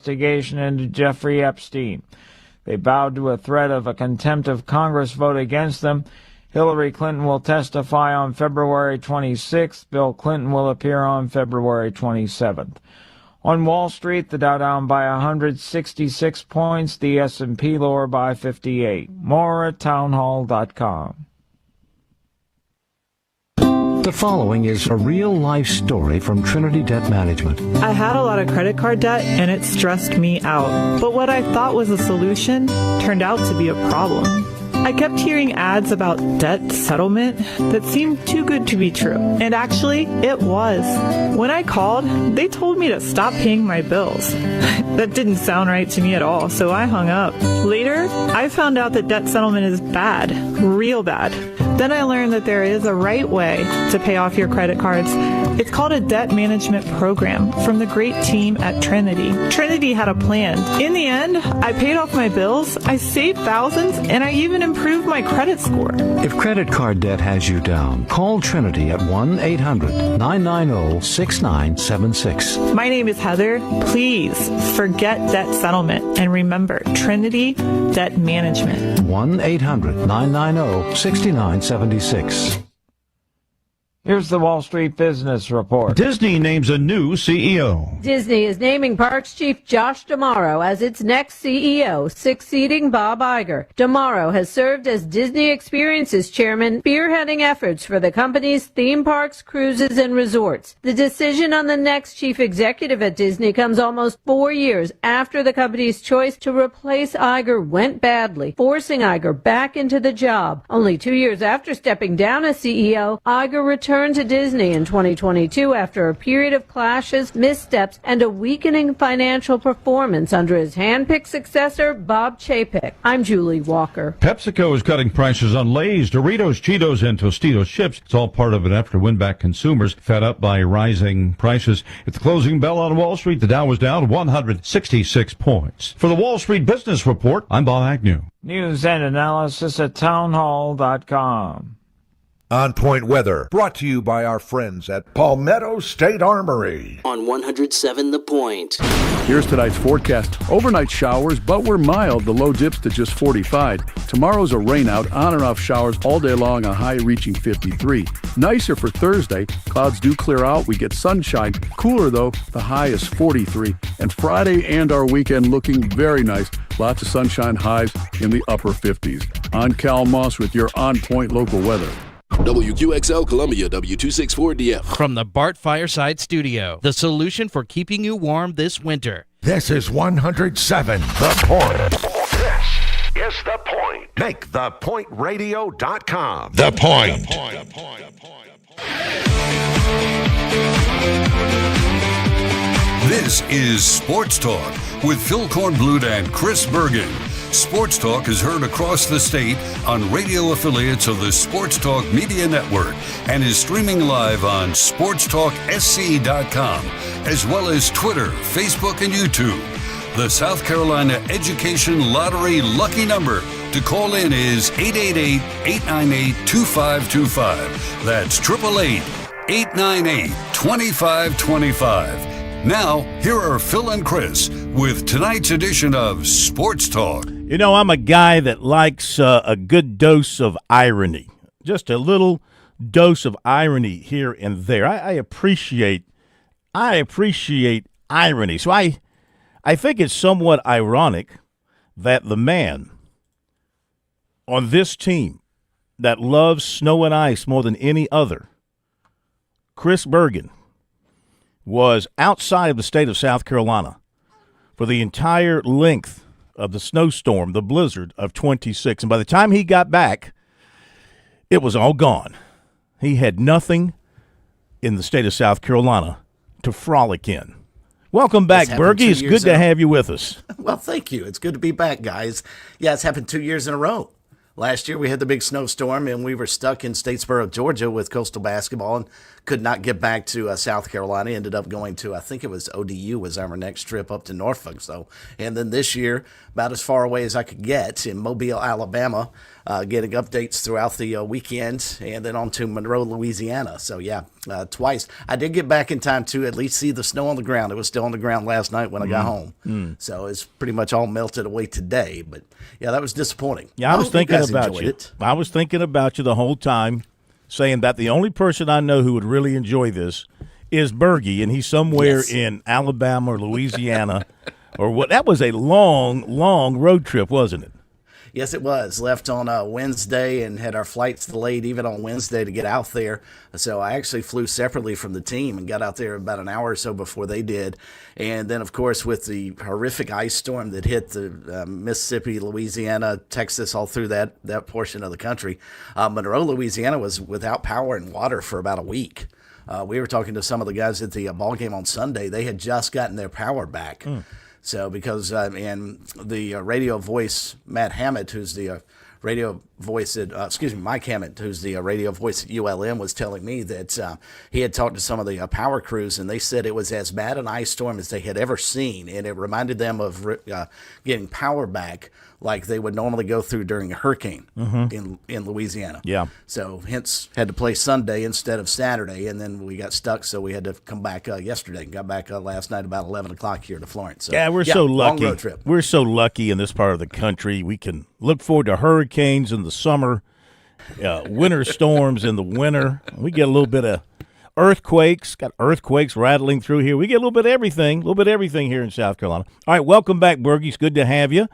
investigation into Jeffrey Epstein. They bowed to a threat of a contempt of Congress vote against them. Hillary Clinton will testify on February 26th. Bill Clinton will appear on February 27th. On Wall Street, the Dow down by 166 points, the S&P lower by 58. More at townhall.com. The following is a real-life story from Trinity Debt Management. I had a lot of credit card debt, and it stressed me out. But what I thought was a solution turned out to be a problem. I kept hearing ads about debt settlement that seemed too good to be true. And actually, it was. When I called, they told me to stop paying my bills. That didn't sound right to me at all, so I hung up. Later, I found out that debt settlement is bad, real bad. Then I learned that there is a right way to pay off your credit cards. It's called a debt management program from the great team at Trinity. Trinity had a plan. In the end, I paid off my bills, I saved thousands, and I even improved my credit score. If credit card debt has you down, call Trinity at 1-800-990-6976. My name is Heather. Please forget debt settlement and remember Trinity Debt Management. 1-800-990-6976. Here's the Wall Street Business Report. Disney names a new CEO. Disney is naming Parks chief Josh D'Amaro as its next CEO, succeeding Bob Iger. D'Amaro has served as Disney Experiences chairman, spearheading efforts for the company's theme parks, cruises, and resorts. The decision on the next chief executive at Disney comes almost 4 years after the company's choice to replace Iger went badly, forcing Iger back into the job. Only 2 years after stepping down as CEO, Iger returned to Disney in 2022 after a period of clashes, missteps, and a weakening financial performance under his hand-picked successor, Bob Chapek. I'm Julie Walker. PepsiCo is cutting prices on Lay's, Doritos, Cheetos, and Tostitos chips. It's all part of an effort to win back consumers fed up by rising prices. At the closing bell on Wall Street, the Dow was down 166 points. For the Wall Street Business Report, I'm Bob Agnew. News and analysis at townhall.com. On Point Weather, brought to you by our friends at Palmetto State Armory. On 107 The Point. Here's tonight's forecast. Overnight showers, but we're mild. The low dips to just 45. Tomorrow's a rain out, on and off showers all day long, a high reaching 53. Nicer for Thursday. Clouds do clear out. We get sunshine. Cooler, though. The high is 43. And Friday and our weekend looking very nice. Lots of sunshine, highs in the upper 50s. I'm Cal Moss with your On Point local weather. WQXL Columbia, W264DF. From the Bart Fireside Studio, the solution for keeping you warm this winter. This is 107 The Point. This is The Point. Make thepointradio.com. The Point. This is Sports Talk with Phil Kornblut and Chris Bergen. Sports Talk is heard across the state on radio affiliates of the Sports Talk Media Network and is streaming live on SportsTalkSC.com, as well as Twitter, Facebook, and YouTube. The South Carolina Education Lottery lucky number to call in is 888-898-2525. That's 888-898-2525. Now, here are Phil and Chris with tonight's edition of Sports Talk. You know, I'm a guy that likes a good dose of irony, just a little dose of irony here and there. I appreciate irony. So I think it's somewhat ironic that the man on this team that loves snow and ice more than any other, Chris Bergen, was outside of the state of South Carolina for the entire length of the snowstorm, the blizzard of 26. And by the time he got back, it was all gone. He had nothing in the state of South Carolina to frolic in. Welcome back, Bergie. It's good to have you with us. Well, thank you. It's good to be back, guys. Yeah, it's happened 2 years in a row. Last year we had the big snowstorm, and we were stuck in Statesboro, Georgia with coastal basketball and could not get back to South Carolina. Ended up going to, I think it was ODU was our next trip up to Norfolk. So, and then this year, about as far away as I could get in Mobile, Alabama, getting updates throughout the weekend, and then on to Monroe, Louisiana. So, yeah, twice. I did get back in time to at least see the snow on the ground. It was still on the ground last night when I got home. So it's pretty much all melted away today. But, yeah, that was disappointing. Yeah, I was thinking about you. I was thinking about you the whole time, saying that the only person I know who would really enjoy this is Bergie, and he's somewhere in Alabama or Louisiana or what. That was a long, long road trip, wasn't it? Yes, it was. Left on Wednesday and had our flights delayed even on Wednesday to get out there. So I actually flew separately from the team and got out there about an hour or so before they did. And then, of course, with the horrific ice storm that hit the Mississippi, Louisiana, Texas, all through that portion of the country, Monroe, Louisiana was without power and water for about a week. We were talking to some of the guys at the ball game on Sunday. They had just gotten their power back. So because and the radio voice, Matt Hammett, who's the radio voice at, Mike Hammett, who's the radio voice at ULM, was telling me that he had talked to some of the power crews, and they said it was as bad an ice storm as they had ever seen, and it reminded them of getting power back like they would normally go through during a hurricane in Louisiana. Yeah. So hence had to play Sunday instead of Saturday, and then we got stuck, so we had to come back yesterday. Got back last night about 11 o'clock here to Florence. So, we're so lucky. Long road trip. We're so lucky in this part of the country. We can look forward to hurricanes in the summer, winter storms in the winter. We get a little bit of earthquakes, got earthquakes rattling through here. We get a little bit of everything, here in South Carolina. All right, welcome back, Bergie. It's good to have you.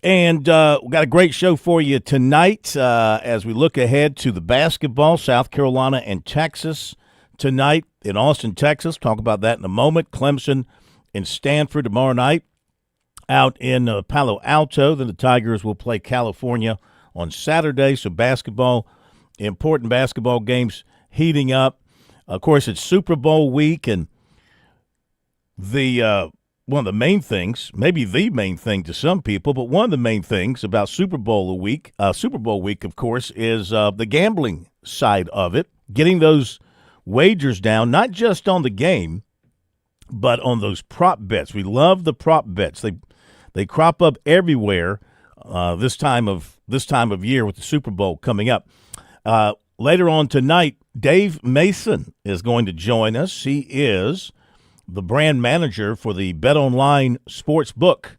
And we've got a great show for you tonight as we look ahead to the basketball, South Carolina and Texas tonight in Austin, Texas. Talk about that in a moment. Clemson and Stanford tomorrow night out in Palo Alto. Then the Tigers will play California on Saturday. So basketball, important basketball games heating up. Of course, it's Super Bowl week, and the one of the main things, maybe the main thing to some people, but one of the main things about Super Bowl week, of course, is the gambling side of it, getting those wagers down, not just on the game, but on those prop bets. We love the prop bets. They crop up everywhere this time of year with the Super Bowl coming up. Later on tonight, Dave Mason is going to join us. He is the brand manager for the BetOnline Sportsbook,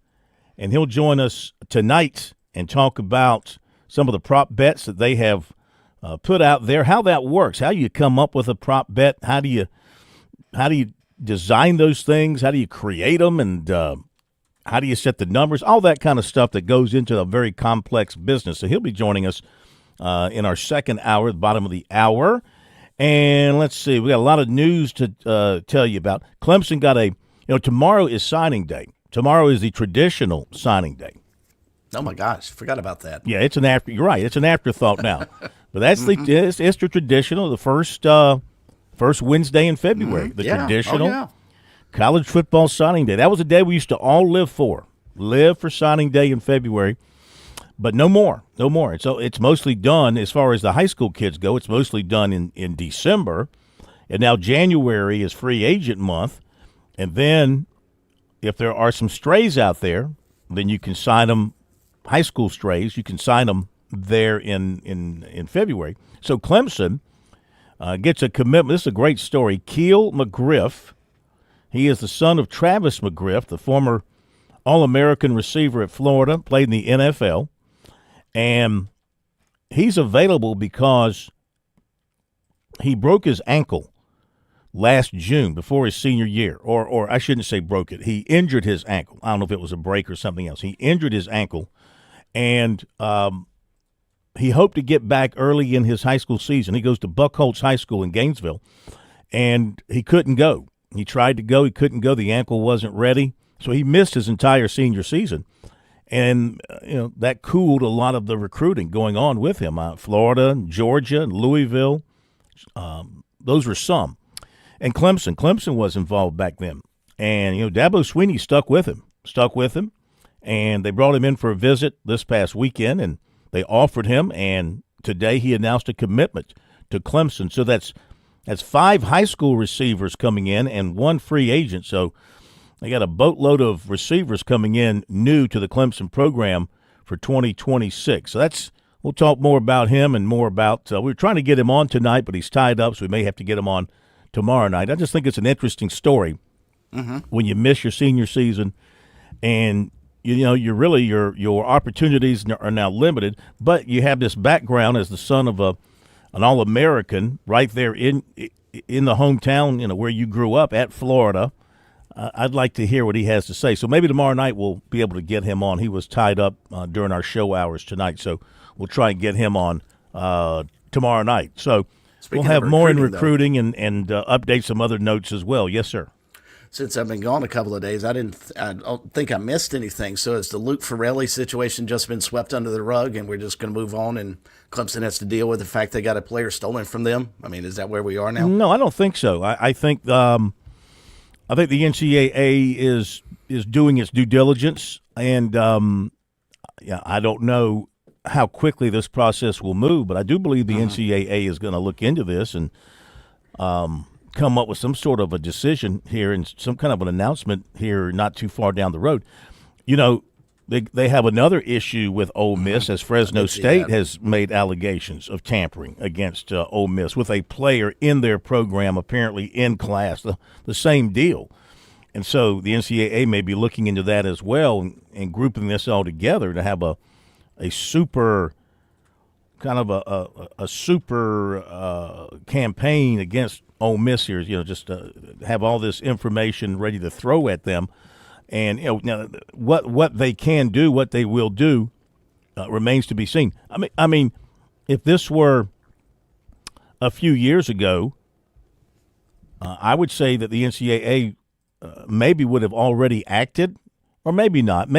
and he'll join us tonight and talk about some of the prop bets that they have put out there, how that works, how you come up with a prop bet, how do you design those things, how do you create them, and how do you set the numbers, all that kind of stuff that goes into a very complex business. So he'll be joining us in our second hour, the bottom of the hour. And let's see, we got a lot of news to tell you about. Clemson got tomorrow is signing day. Tomorrow is the traditional signing day. Oh my gosh, forgot about that. Yeah, you're right. It's an afterthought now. But that's it's the traditional, the first Wednesday in February. The traditional college football signing day. That was a day we used to all live for signing day in February. But no more. And so it's mostly done, as far as the high school kids go, it's mostly done in December. And now January is free agent month. And then if there are some strays out there, then you can sign them, high school strays, you can sign them there in February. So Clemson gets a commitment. This is a great story. Keel McGriff, he is the son of Travis McGriff, the former All-American receiver at Florida, played in the NFL. And he's available because he broke his ankle last June before his senior year. Or I shouldn't say broke it. He injured his ankle. I don't know if it was a break or something else. He injured his ankle, and he hoped to get back early in his high school season. He goes to Buckholz High School in Gainesville, and he couldn't go. He tried to go. He couldn't go. The ankle wasn't ready, so he missed his entire senior season. And, that cooled a lot of the recruiting going on with him. Florida, Georgia, Louisville, those were some. And Clemson was involved back then. And, Dabo Swinney stuck with him. And they brought him in for a visit this past weekend, and they offered him. And today he announced a commitment to Clemson. So that's has 5 high school receivers coming in and 1 free agent. So they got a boatload of receivers coming in new to the Clemson program for 2026. So we'll talk more about him and more about we were trying to get him on tonight, but he's tied up, so we may have to get him on tomorrow night. I just think it's an interesting story when you miss your senior season and your opportunities are now limited, but you have this background as the son of an All-American right there in the hometown, where you grew up at Florida. I'd like to hear what he has to say. So maybe tomorrow night we'll be able to get him on. He was tied up during our show hours tonight, so we'll try and get him on tomorrow night. So we'll have more in recruiting and update some other notes as well. Yes, sir. Since I've been gone a couple of days, I don't think I missed anything. So has the Luke Farrelly situation just been swept under the rug, and we're just going to move on, and Clemson has to deal with the fact they got a player stolen from them? I mean, is that where we are now? No, I don't think so. I think the NCAA is doing its due diligence, and I don't know how quickly this process will move, but I do believe the NCAA is going to look into this and come up with some sort of a decision here and some kind of an announcement here not too far down the road. They have another issue with Ole Miss, as Fresno State has made allegations of tampering against Ole Miss with a player in their program, apparently in class, the same deal. And so the NCAA may be looking into that as well and grouping this all together to have a super kind of a super campaign against Ole Miss here, just have all this information ready to throw at them. And, now what they can do, what they will do remains to be seen. I mean, if this were a few years ago, I would say that the NCAA maybe would have already acted, or maybe not.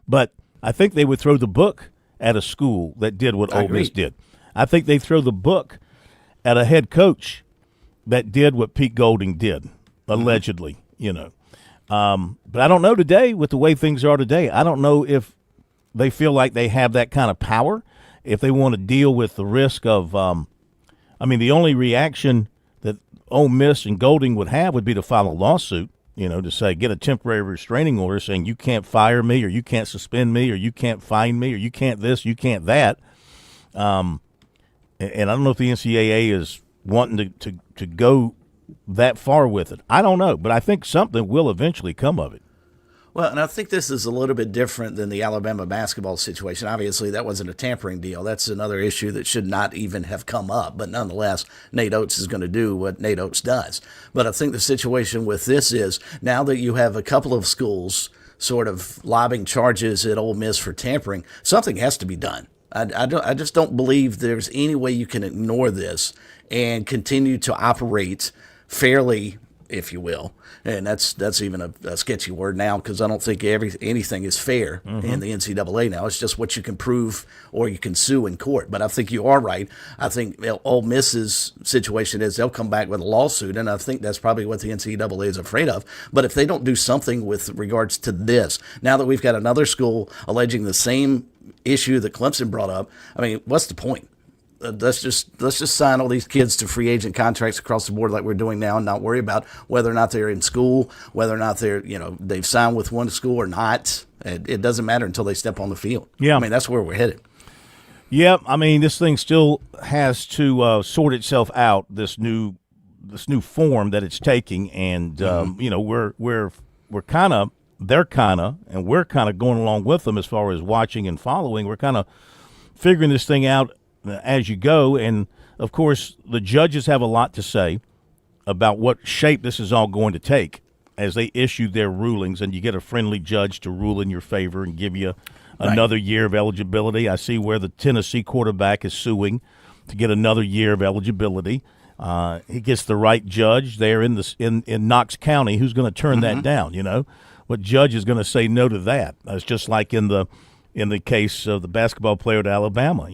But I think they would throw the book at a school that did what Ole Miss did. I think they throw the book at a head coach that did what Pete Golding did, allegedly, But I don't know today, with the way things are today, I don't know if they feel like they have that kind of power, if they want to deal with the risk of the only reaction that Ole Miss and Golding would have would be to file a lawsuit, to say, get a temporary restraining order saying you can't fire me, or you can't suspend me, or you can't fine me, or you can't this, you can't that. And I don't know if the NCAA is wanting to go that far with it. I don't know, but I think something will eventually come of it. Well, and I think this is a little bit different than the Alabama basketball situation. Obviously, that wasn't a tampering deal. That's another issue that should not even have come up. But nonetheless, Nate Oates is going to do what Nate Oates does. But I think the situation with this is, now that you have a couple of schools sort of lobbing charges at Ole Miss for tampering, something has to be done. I just don't believe there's any way you can ignore this and continue to operate fairly, if you will. And that's even a sketchy word now, because I don't think anything is fair in the NCAA now. It's just what you can prove or you can sue in court. But I think you are right. I think Ole Miss's situation is they'll come back with a lawsuit, and I think that's probably what the NCAA is afraid of. But if they don't do something with regards to this, now that we've got another school alleging the same issue that Clemson brought up, I mean, what's the point? Let's just sign all these kids to free agent contracts across the board like we're doing now, and not worry about whether or not they're in school, whether or not they've signed with one school or not. It doesn't matter until they step on the field. Yeah, I mean, that's where we're headed. Yeah, I mean, this thing still has to sort itself out. This new form that it's taking, and we're kind of, they're kind of, and we're kind of going along with them as far as watching and following. We're kind of figuring this thing out as you go, and of course the judges have a lot to say about what shape this is all going to take as they issue their rulings, and you get a friendly judge to rule in your favor and give you another year of eligibility. I see where the Tennessee quarterback is suing to get another year of eligibility. He gets the right judge there in Knox County who's going to turn that down. What judge is going to say no to that? It's just like in the case of the basketball player at Alabama,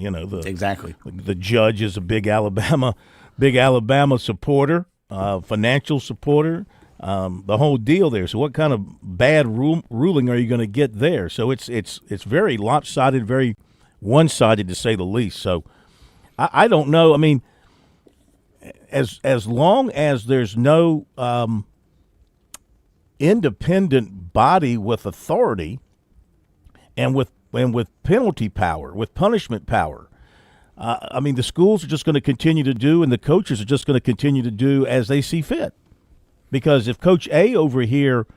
exactly. The judge is a big Alabama supporter, financial supporter, the whole deal there. So what kind of bad ruling are you going to get there? So it's very lopsided, very one-sided to say the least. So I don't know. I mean, as long as there's no independent body with authority and with penalty power, with punishment power, I mean, the schools are just going to continue to do, and the coaches are just going to continue to do as they see fit. Because if Coach A over here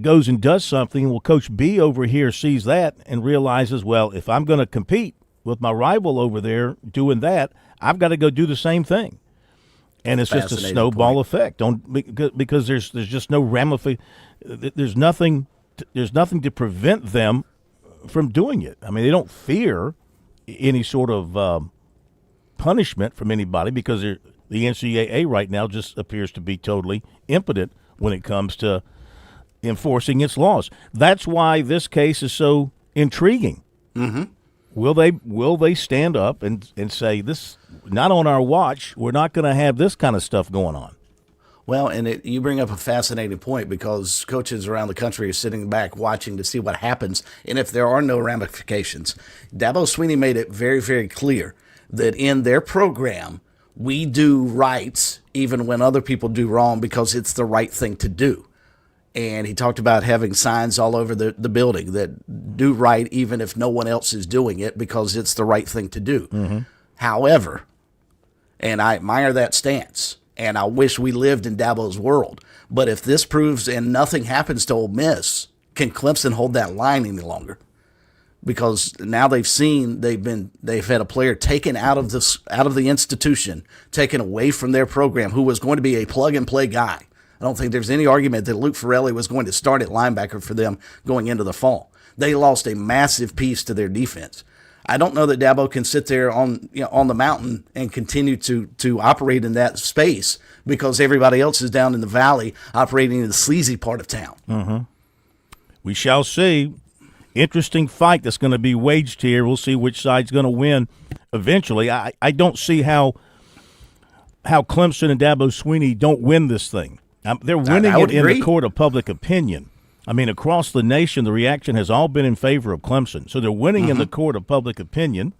goes and does something, well, Coach B over here sees that and realizes, well, if I'm going to compete with my rival over there doing that, I've got to go do the same thing. And it's just a snowball effect. Because there's just no ramification. There's nothing to prevent them from doing it. I mean, they don't fear any sort of punishment from anybody because the NCAA right now just appears to be totally impotent when it comes to enforcing its laws. That's why this case is so intriguing. Mm-hmm. Will they stand up and say, this, not on our watch, we're not going to have this kind of stuff going on? Well, and you bring up a fascinating point because coaches around the country are sitting back watching to see what happens and if there are no ramifications. Dabo Swinney made it very, very clear that in their program, we do right even when other people do wrong because it's the right thing to do. And he talked about having signs all over the building that do right even if no one else is doing it because it's the right thing to do. Mm-hmm. However, and I admire that stance, and I wish we lived in Dabo's world, but if this proves and nothing happens to Ole Miss, can Clemson hold that line any longer? Because now they've had a player taken out of the institution, taken away from their program, who was going to be a plug-and-play guy. I don't think there's any argument that Luke Farrelly was going to start at linebacker for them going into the fall. They lost a massive piece to their defense. I don't know that Dabo can sit there on the mountain and continue to operate in that space because everybody else is down in the valley operating in the sleazy part of town. Mm-hmm. We shall see. Interesting fight that's going to be waged here. We'll see which side's going to win eventually. I don't see how Clemson and Dabo Swinney don't win this thing. They're winning it in the court of public opinion. I mean, across the nation, the reaction has all been in favor of Clemson. So they're winning in the court of public opinion.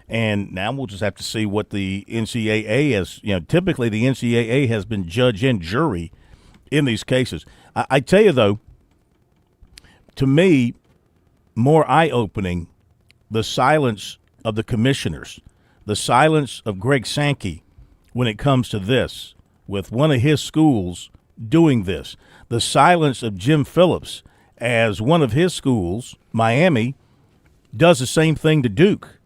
And now we'll just have to see what the NCAA has. Typically the NCAA has been judge and jury in these cases. I tell you, though, to me, more eye-opening, the silence of the commissioners, the silence of Greg Sankey when it comes to this, with one of his schools doing this, the silence of Jim Phillips as one of his schools, Miami, does the same thing to Duke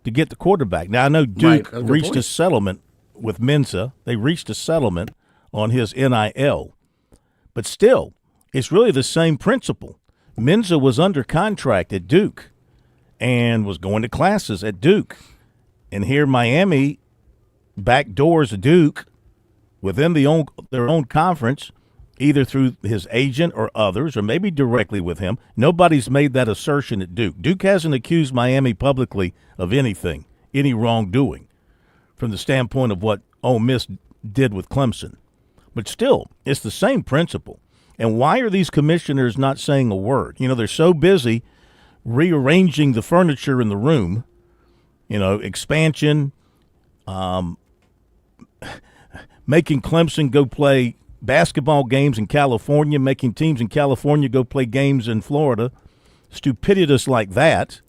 to get the quarterback. Now, I know Duke reached a settlement with Mensa. They reached a settlement on his NIL. But still, it's really the same principle. Mensa was under contract at Duke and was going to classes at Duke. And here Miami backdoors Duke within their own conference, either through his agent or others, or maybe directly with him. Nobody's made that assertion at Duke. Duke hasn't accused Miami publicly of anything, any wrongdoing, from the standpoint of what Ole Miss did with Clemson. But still, it's the same principle. And why are these commissioners not saying a word? They're so busy rearranging the furniture in the room, expansion, making Clemson go play basketball games in California, making teams in California go play games in Florida, stupiditous like that.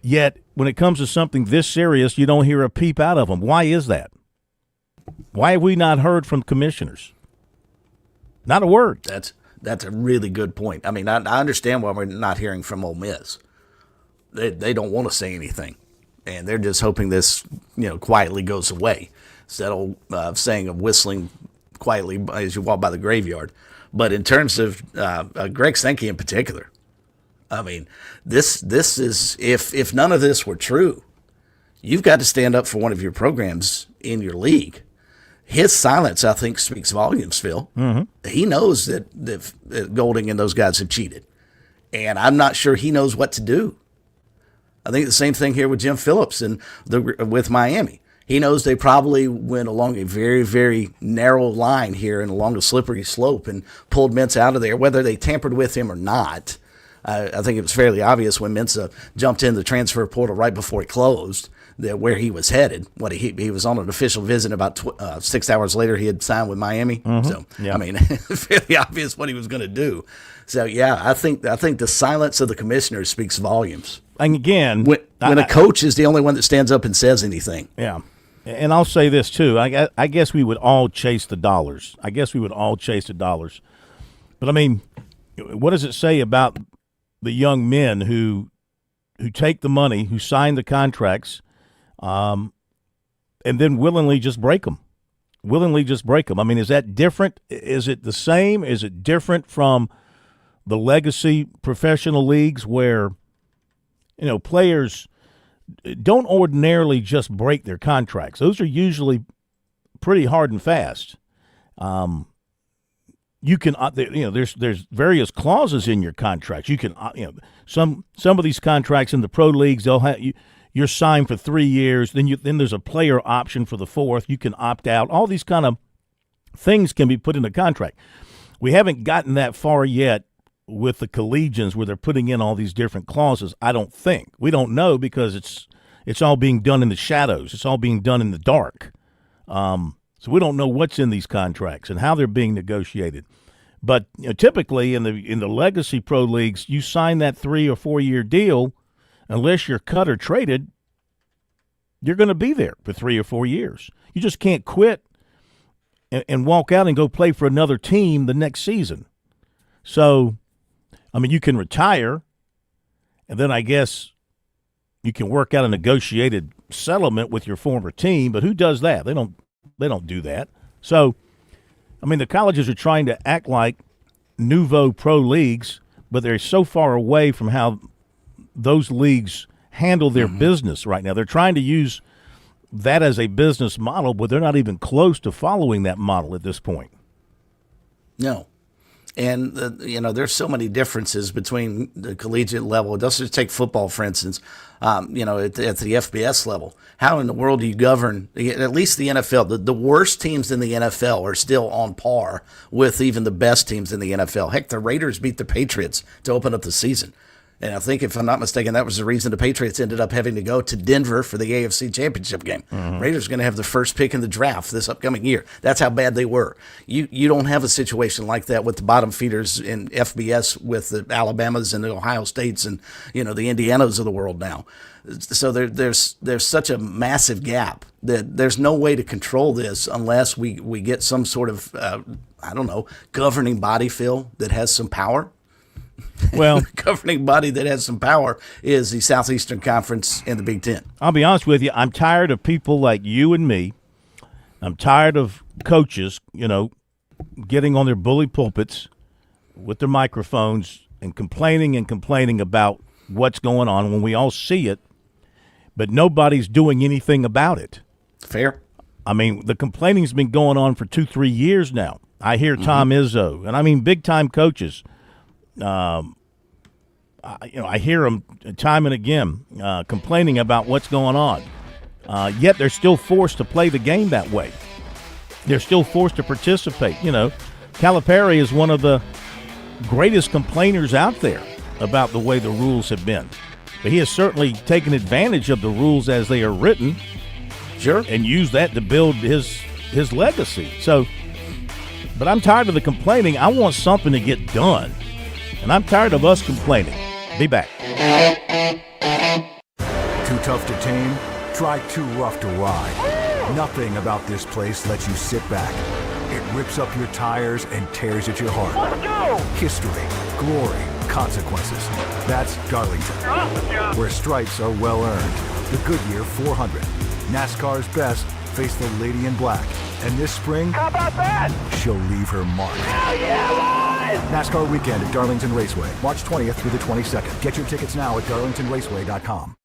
Yet, when it comes to something this serious, you don't hear a peep out of them. Why is that? Why have we not heard from commissioners? Not a word. That's a really good point. I mean, I understand why we're not hearing from Ole Miss. They don't want to say anything, and they're just hoping this quietly goes away. Instead of saying of whistling quietly as you walk by the graveyard. But in terms of Greg Sankey in particular, I mean, this is if none of this were true, you've got to stand up for one of your programs in your league. His silence, I think, speaks volumes, Phil. Mm-hmm. He knows that Golding and those guys have cheated, and I'm not sure he knows what to do. I think the same thing here with Jim Phillips and with Miami. He knows they probably went along a very, very narrow line here and along a slippery slope and pulled Mensa out of there, whether they tampered with him or not. I think it was fairly obvious when Mensa jumped in the transfer portal right before it closed where he was headed. He was on an official visit. About 6 hours later, he had signed with Miami. Mm-hmm. So yeah. I mean, fairly obvious what he was going to do. So yeah, I think the silence of the commissioner speaks volumes. And again, when a coach is the only one that stands up and says anything. Yeah. And I'll say this too. I guess we would all chase the dollars. But I mean, what does it say about the young men who take the money, who sign the contracts, and then willingly just break them? I mean, is that different? Is it the same? Is it different from the legacy professional leagues where, players don't ordinarily just break their contracts? Those are usually pretty hard and fast. You can, there's various clauses in your contracts. You can, some of these contracts in the pro leagues, they'll have you're signed for 3 years. Then there's a player option for the 4th. You can opt out. All these kind of things can be put in the contract. We haven't gotten that far yet with the collegians where they're putting in all these different clauses. I don't think. We don't know because it's all being done in the shadows. It's all being done in the dark. So we don't know what's in these contracts and how they're being negotiated. But typically in the legacy pro leagues, you sign that 3 or 4 year deal, unless you're cut or traded, you're going to be there for 3 or 4 years. You just can't quit and walk out and go play for another team the next season. So, I mean, you can retire, and then I guess you can work out a negotiated settlement with your former team. But who does that? They don't do that. So, I mean, the colleges are trying to act like nouveau pro leagues, but they're so far away from how those leagues handle their business right now. They're trying to use that as a business model, but they're not even close to following that model at this point. No. And, there's so many differences between the collegiate level. Let's just take football, for instance, at the FBS level. How in the world do you govern, at least the NFL, the worst teams in the NFL are still on par with even the best teams in the NFL. Heck, the Raiders beat the Patriots to open up the season. And I think, if I'm not mistaken, that was the reason the Patriots ended up having to go to Denver for the AFC Championship game. Raiders are going to have the first pick in the draft this upcoming year. That's how bad they were. You don't have a situation like that with the bottom feeders in FBS with the Alabamas and the Ohio States and, the Indianas of the world now. So there's such a massive gap that there's no way to control this unless we get some sort of, governing body, Phil, that has some power. Well, the governing body that has some power is the Southeastern Conference and the Big Ten. I'll be honest with you. I'm tired of people like you and me. I'm tired of coaches, getting on their bully pulpits with their microphones and complaining about what's going on when we all see it, but nobody's doing anything about it. Fair. I mean, the complaining's been going on for 2-3 years now. I hear Tom Izzo, and I mean big-time coaches. I hear them time and again complaining about what's going on. Yet they're still forced to play the game that way. They're still forced to participate. Calipari is one of the greatest complainers out there about the way the rules have been. But he has certainly taken advantage of the rules as they are written. Sure. And used that to build his legacy. So, but I'm tired of the complaining. I want something to get done. And I'm tired of us complaining. Be back. Too tough to tame? Try too rough to ride. Nothing about this place lets you sit back. It rips up your tires and tears at your heart. Let's go! History, glory, consequences. That's Darlington, where stripes are well earned. The Goodyear 400. NASCAR's best face the lady in black. And this spring, how about that? She'll leave her mark. Hell yeah, boys! NASCAR weekend at Darlington Raceway, March 20th through the 22nd. Get your tickets now at darlingtonraceway.com.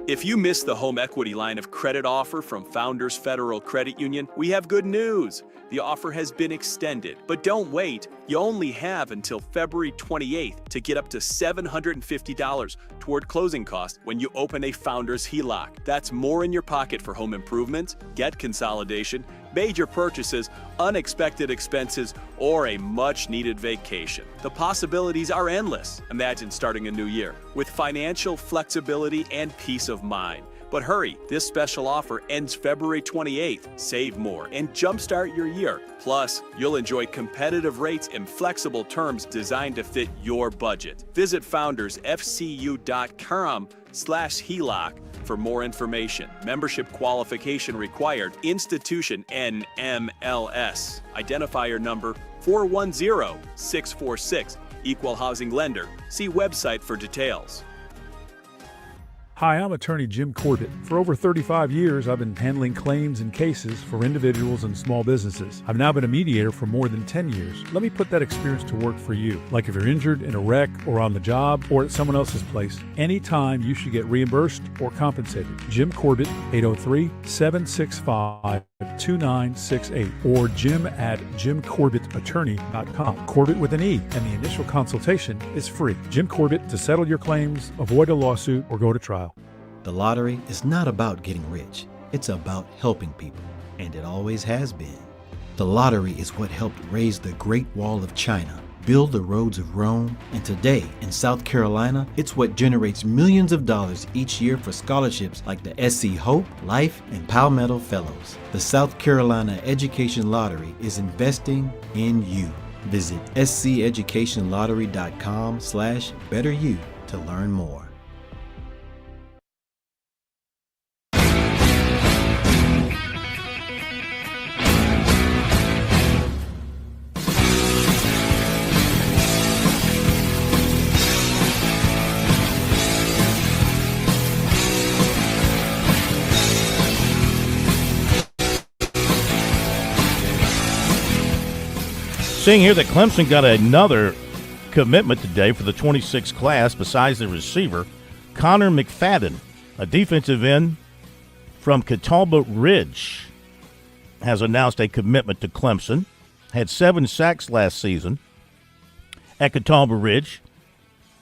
If you missed the home equity line of credit offer from Founders Federal Credit Union, we have good news. The offer has been extended, but don't wait. You only have until February 28th to get up to $750 toward closing costs when you open a Founders HELOC. That's more in your pocket for home improvements, debt consolidation, major purchases, unexpected expenses, or a much-needed vacation. The possibilities are endless. Imagine starting a new year with financial flexibility and peace of mind. But hurry, this special offer ends February 28th. Save more and jumpstart your year. Plus, you'll enjoy competitive rates and flexible terms designed to fit your budget. Visit foundersfcu.com/HELOC for more information. Membership qualification required. Institution NMLS. Identifier number 410646. Equal housing lender. See website for details. Hi, I'm attorney Jim Corbett. For over 35 years, I've been handling claims and cases for individuals and small businesses. I've now been a mediator for more than 10 years. Let me put that experience to work for you. Like if you're injured in a wreck or on the job or at someone else's place, anytime you should get reimbursed or compensated. Jim Corbett, 803-765-2968 or jim@jimcorbettattorney.com. Corbett with an E, and the initial consultation is free. Jim Corbett, to settle your claims, avoid a lawsuit, or go to trial. The lottery is not about getting rich. It's about helping people, and it always has been. The lottery is what helped raise the Great Wall of China, build the roads of Rome, and today in South Carolina, it's what generates millions of dollars each year for scholarships like the SC Hope, Life, and Palmetto Fellows. The South Carolina Education Lottery is investing in you. Visit sceducationlottery.com/betteryou to learn more. Seeing here that Clemson got another commitment today for the 26 class besides the receiver, Connor McFadden, a defensive end from Catawba Ridge, has announced a commitment to Clemson. Had 7 sacks last season at Catawba Ridge.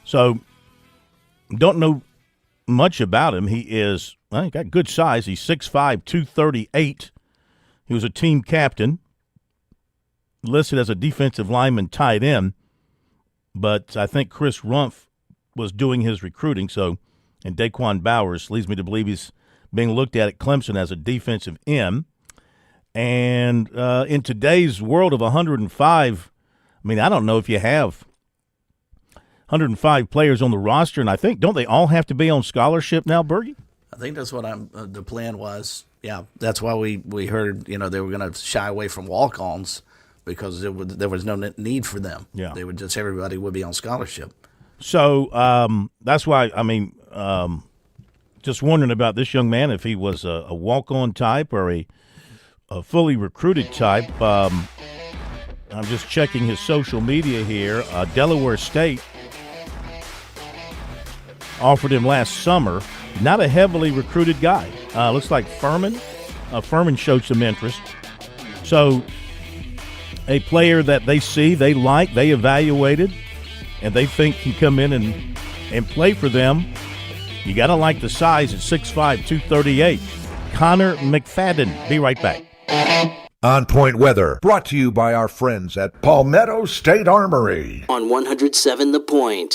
So don't know much about him. He got good size. He's 6'5", 238. He was a team captain. Listed as a defensive lineman tight end, but I think Chris Rumpf was doing his recruiting, and Daquan Bowers leads me to believe he's being looked at Clemson as a defensive end. And in today's world of 105, I mean, I don't know if you have 105 players on the roster, and I think, don't they all have to be on scholarship now, Bergie? I think that's what the plan was. Yeah, that's why we heard, they were going to shy away from walk-ons, because there was no need for them. Yeah. Everybody would be on scholarship. So that's why, just wondering about this young man, if he was a walk-on type or a fully recruited type. I'm just checking his social media here. Delaware State offered him last summer. Not a heavily recruited guy. Looks like Furman. Furman showed some interest. So a player that they see, they like, they evaluated, and they think can come in and play for them. You got to like the size at 6'5", 238. Connor McFadden. Be right back. On Point Weather, brought to you by our friends at Palmetto State Armory. On 107 The Point.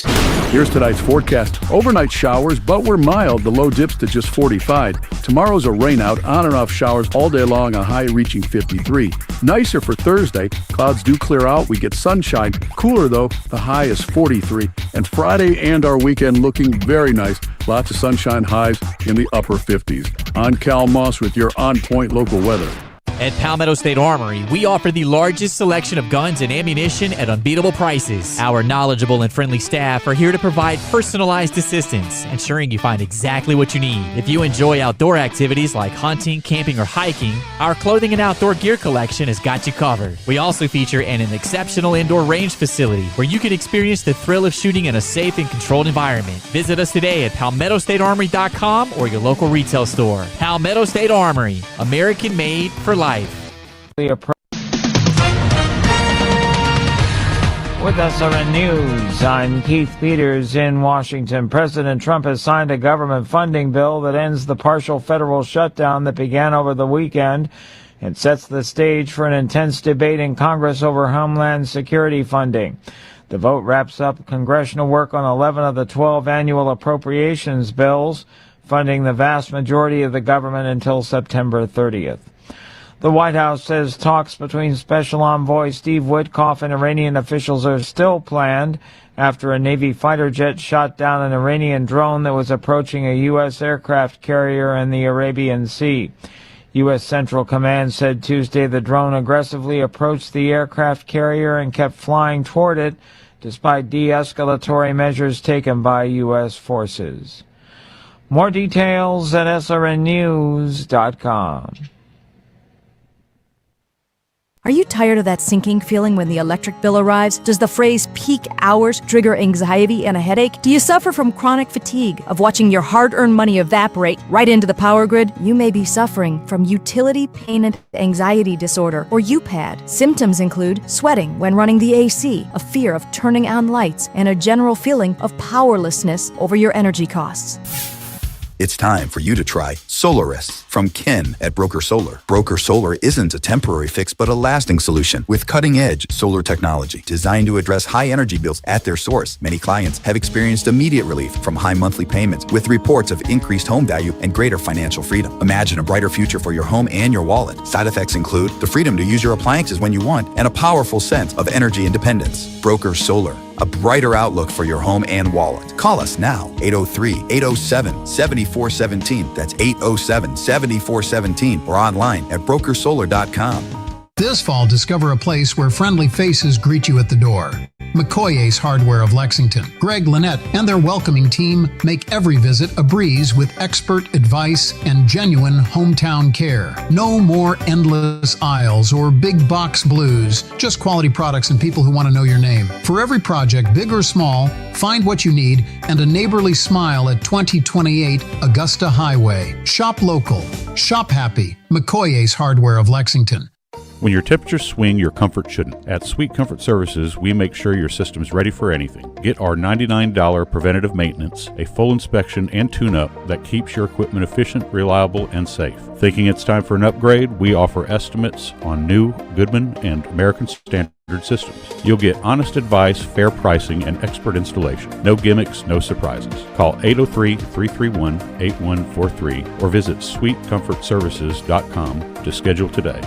Here's tonight's forecast. Overnight showers, but we're mild. The low dips to just 45. Tomorrow's a rain out, on and off showers all day long, a high reaching 53. Nicer for Thursday. Clouds do clear out. We get sunshine. Cooler, though. The high is 43. And Friday and our weekend looking very nice. Lots of sunshine, highs in the upper 50s. I'm Cal Moss with your On Point local weather. At Palmetto State Armory, we offer the largest selection of guns and ammunition at unbeatable prices. Our knowledgeable and friendly staff are here to provide personalized assistance, ensuring you find exactly what you need. If you enjoy outdoor activities like hunting, camping, or hiking, our clothing and outdoor gear collection has got you covered. We also feature an exceptional indoor range facility where you can experience the thrill of shooting in a safe and controlled environment. Visit us today at PalmettoStateArmory.com or your local retail store. Palmetto State Armory, American made for life. With SRN News, I'm Keith Peters in Washington. President Trump has signed a government funding bill that ends the partial federal shutdown that began over the weekend and sets the stage for an intense debate in Congress over Homeland Security funding. The vote wraps up congressional work on 11 of the 12 annual appropriations bills. funding the vast majority of the government until September 30th. The White House says talks between Special Envoy Steve Witkoff and Iranian officials are still planned after a Navy fighter jet shot down an Iranian drone that was approaching a U.S. aircraft carrier in the Arabian Sea. U.S. Central Command said Tuesday the drone aggressively approached the aircraft carrier and kept flying toward it, despite de-escalatory measures taken by U.S. forces. More details at srnnews.com. Are you tired of that sinking feeling when the electric bill arrives? Does the phrase peak hours trigger anxiety and a headache? Do you suffer from chronic fatigue of watching your hard-earned money evaporate right into the power grid? You may be suffering from utility pain and anxiety disorder, or UPAD. Symptoms include sweating when running the AC, a fear of turning on lights, and a general feeling of powerlessness over your energy costs. It's time for you to try Solaris from Ken at Broker Solar. Broker Solar isn't a temporary fix, but a lasting solution with cutting-edge solar technology designed to address high energy bills at their source. Many clients have experienced immediate relief from high monthly payments with reports of increased home value and greater financial freedom. Imagine a brighter future for your home and your wallet. Side effects include the freedom to use your appliances when you want and a powerful sense of energy independence. Broker Solar, a brighter outlook for your home and wallet. Call us now, 803-807-7417. That's 807-7417 or online at brokersolar.com. This fall, discover a place where friendly faces greet you at the door. McCoy's Hardware of Lexington, Greg Lynette, and their welcoming team make every visit a breeze with expert advice and genuine hometown care. No more endless aisles or big box blues, just quality products and people who want to know your name. For every project, big or small, find what you need and a neighborly smile at 2028 Augusta Highway. Shop local. Shop happy. McCoy's Hardware of Lexington. When your temperatures swing, your comfort shouldn't. At Sweet Comfort Services, we make sure your system's ready for anything. Get our $99 preventative maintenance, a full inspection and tune-up that keeps your equipment efficient, reliable, and safe. Thinking it's time for an upgrade? We offer estimates on new Goodman and American Standard systems. You'll get honest advice, fair pricing, and expert installation. No gimmicks, no surprises. Call 803-331-8143 or visit sweetcomfortservices.com to schedule today.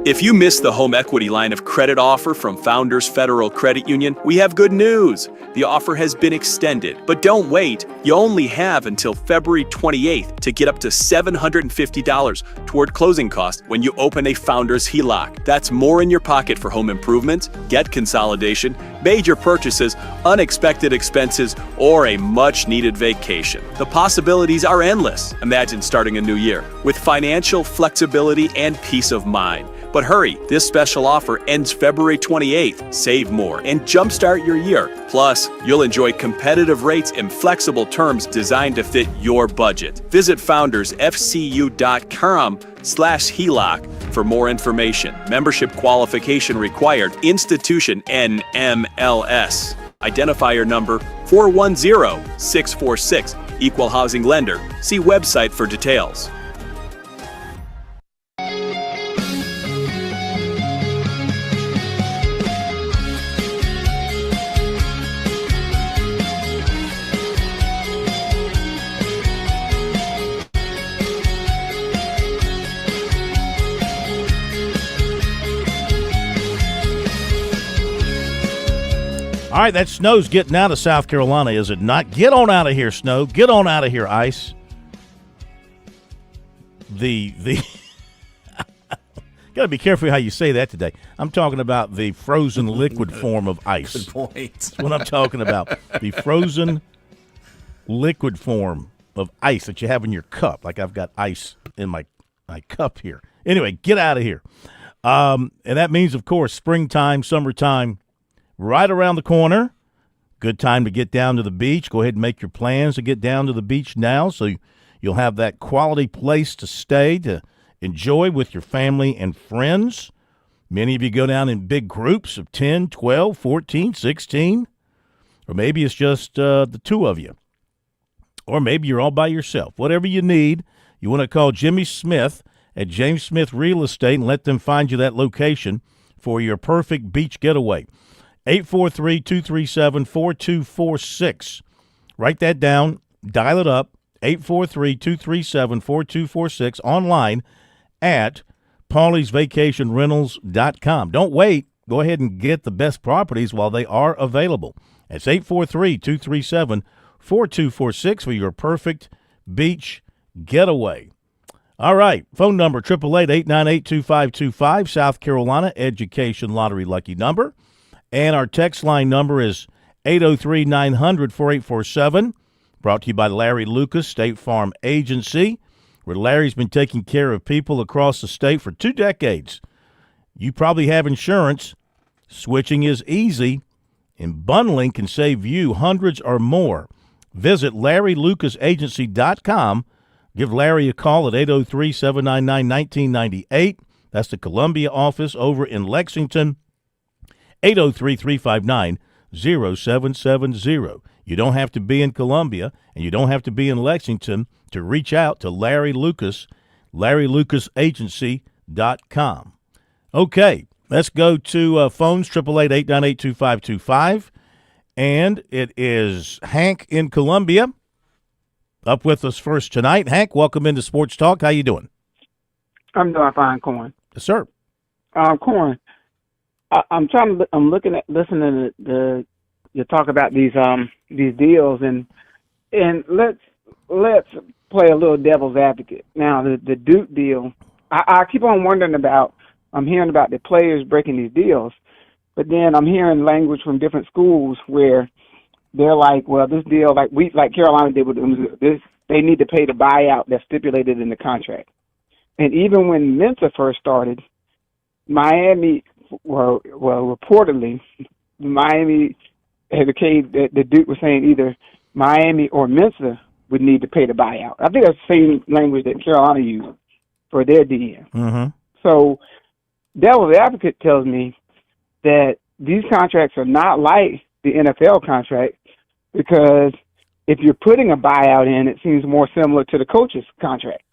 If you missed the home equity line of credit offer from Founders Federal Credit Union, we have good news. The offer has been extended, but don't wait. You only have until February 28th to get up to $750 toward closing costs when you open a Founders HELOC. That's more in your pocket for home improvements, debt consolidation, major purchases, unexpected expenses, or a much-needed vacation. The possibilities are endless. Imagine starting a new year with financial flexibility and peace of mind. But hurry, this special offer ends February 28th. Save more and jumpstart your year. Plus, you'll enjoy competitive rates and flexible terms designed to fit your budget. Visit foundersfcu.com/HELOC for more information. Membership qualification required. Institution NMLS. Identifier number 410646. Equal housing lender. See website for details. All right, that snow's getting out of South Carolina, is it not? Get on out of here, snow. Get on out of here, ice. Gotta be careful how you say that today. I'm talking about the frozen liquid form of ice. Good point. That's what I'm talking about. The frozen liquid form of ice that you have in your cup. Like I've got ice in my cup here. Anyway, get out of here. And that means, of course, springtime, summertime, right around the corner. Good time to get down to the beach. Go ahead and make your plans to get down to the beach now so you'll have that quality place to stay, to enjoy with your family and friends. Many of you go down in big groups of 10, 12, 14, 16, or maybe it's just the two of you. Or maybe you're all by yourself. Whatever you need, you want to call Jimmy Smith at James Smith Real Estate and let them find you that location for your perfect beach getaway. 843-237-4246. Write that down. Dial it up, 843-237-4246, online at pauliesvacationrentals.com. Don't wait. Go ahead and get the best properties while they are available. It's 843-237-4246 for your perfect beach getaway. All right, phone number 888-898-2525, South Carolina Education Lottery lucky number. And our text line number is 803-900-4847, brought to you by Larry Lucas, State Farm Agency, where Larry's been taking care of people across the state for 2 decades. You probably have insurance. Switching is easy, and bundling can save you hundreds or more. Visit LarryLucasAgency.com. Give Larry a call at 803-799-1998. That's the Columbia office over in Lexington, 803-359-0770. You don't have to be in Columbia, and you don't have to be in Lexington to reach out to Larry Lucas, LarryLucasAgency.com. Okay, let's go to phones, 888-898-2525. And it is Hank in Columbia up with us first tonight. Hank, welcome into Sports Talk. How you doing? I'm doing fine, Corn. Yes, sir. Corn, I'm listening to you talk about these deals, and let's play a little devil's advocate. Now, the Duke deal, I keep on wondering about. I'm hearing about the players breaking these deals, but then I'm hearing language from different schools where they're like, well, this deal, like Carolina did with them, they need to pay the buyout that's stipulated in the contract. And even when Mensa first started, Miami, well, reportedly, Miami had okayed that the Duke was saying either Miami or Mensa would need to pay the buyout. I think that's the same language that Carolina used for their DM. Mm-hmm. So devil's advocate tells me that these contracts are not like the NFL contract, because if you're putting a buyout in, it seems more similar to the coach's contract,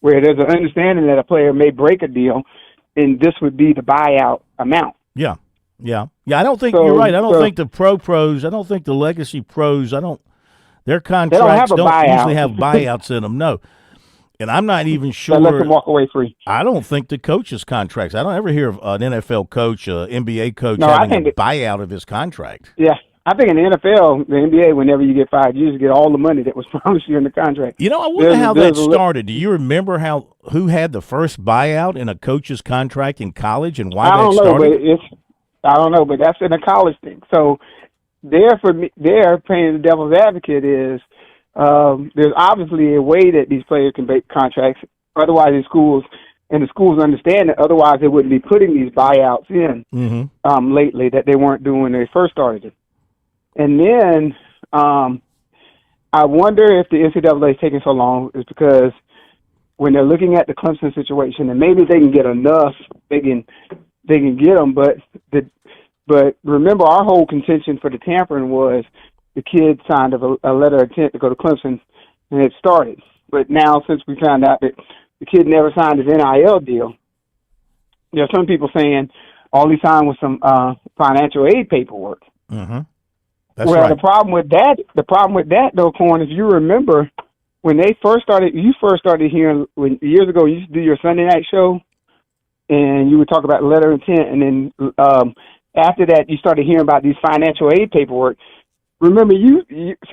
where there's an understanding that a player may break a deal, and this would be the buyout amount. Yeah. I don't think you're right. I don't think the pros, I don't think the legacy pros, their contracts don't usually have buyouts in them. No. And I'm not even sure. Let them walk away free. I don't think the coaches' contracts. I don't ever hear of an NFL coach, an NBA coach having a buyout of his contract. Yeah. I think in the NFL, the NBA, whenever you get fired, you just get all the money that was promised you in the contract. You know, I wonder how that started. Do you remember who had the first buyout in a coach's contract in college and why that started? I don't know, but that's in a college thing. So there, playing the devil's advocate is there's obviously a way that these players can break contracts. Otherwise, the schools understand it. Otherwise, they wouldn't be putting these buyouts in lately that they weren't doing when they first started it. And then I wonder if the NCAA is taking so long is because when they're looking at the Clemson situation, and maybe they can get enough, they can get them. But remember, our whole contention for the tampering was the kid signed a letter of intent to go to Clemson, and it started. But now, since we found out that the kid never signed his NIL deal, there are some people saying all he signed was some financial aid paperwork. Mm-hmm. That's right. The problem with that, though, Corn, if you remember, when you first started hearing, years ago, you used to do your Sunday night show, and you would talk about letter of intent, and then after that, you started hearing about these financial aid paperwork. Remember, you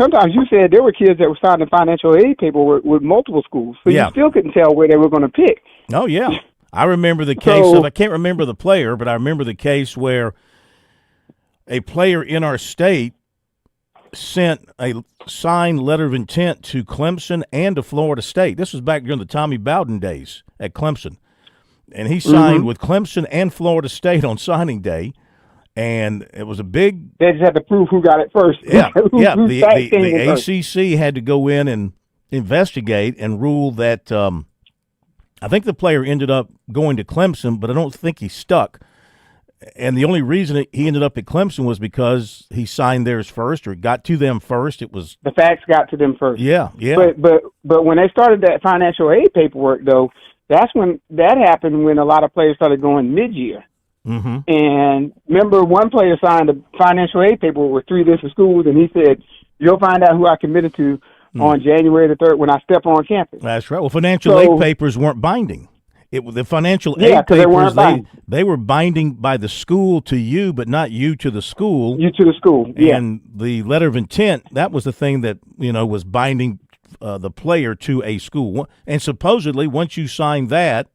sometimes you said there were kids that were signing financial aid paperwork with multiple schools, so you still couldn't tell where they were going to pick. Oh, yeah. I remember the case of, I can't remember the player, but I remember the case where a player in our state sent a signed letter of intent to Clemson and to Florida State. This was back during the Tommy Bowden days at Clemson. And he signed with Clemson and Florida State on signing day. And it was a big... They just had to prove who got it first. Yeah, the ACC had to go in and investigate and rule that I think the player ended up going to Clemson, but I don't think he stuck. And the only reason he ended up at Clemson was because he signed theirs first, or got to them first. It was the facts got to them first. Yeah. But when they started that financial aid paperwork, though, that's when that happened. When a lot of players started going mid-year. Mm-hmm. And remember, one player signed a financial aid paperwork with 3 different schools, and he said, "You'll find out who I committed to on January the 3rd when I step on campus. That's right. Well, financial aid papers weren't binding. The financial aid they weren't papers, binding. they were binding by the school to you, but not you to the school. You to the school, yeah. And the letter of intent, that was the thing that, was binding the player to a school. And supposedly, once you signed that,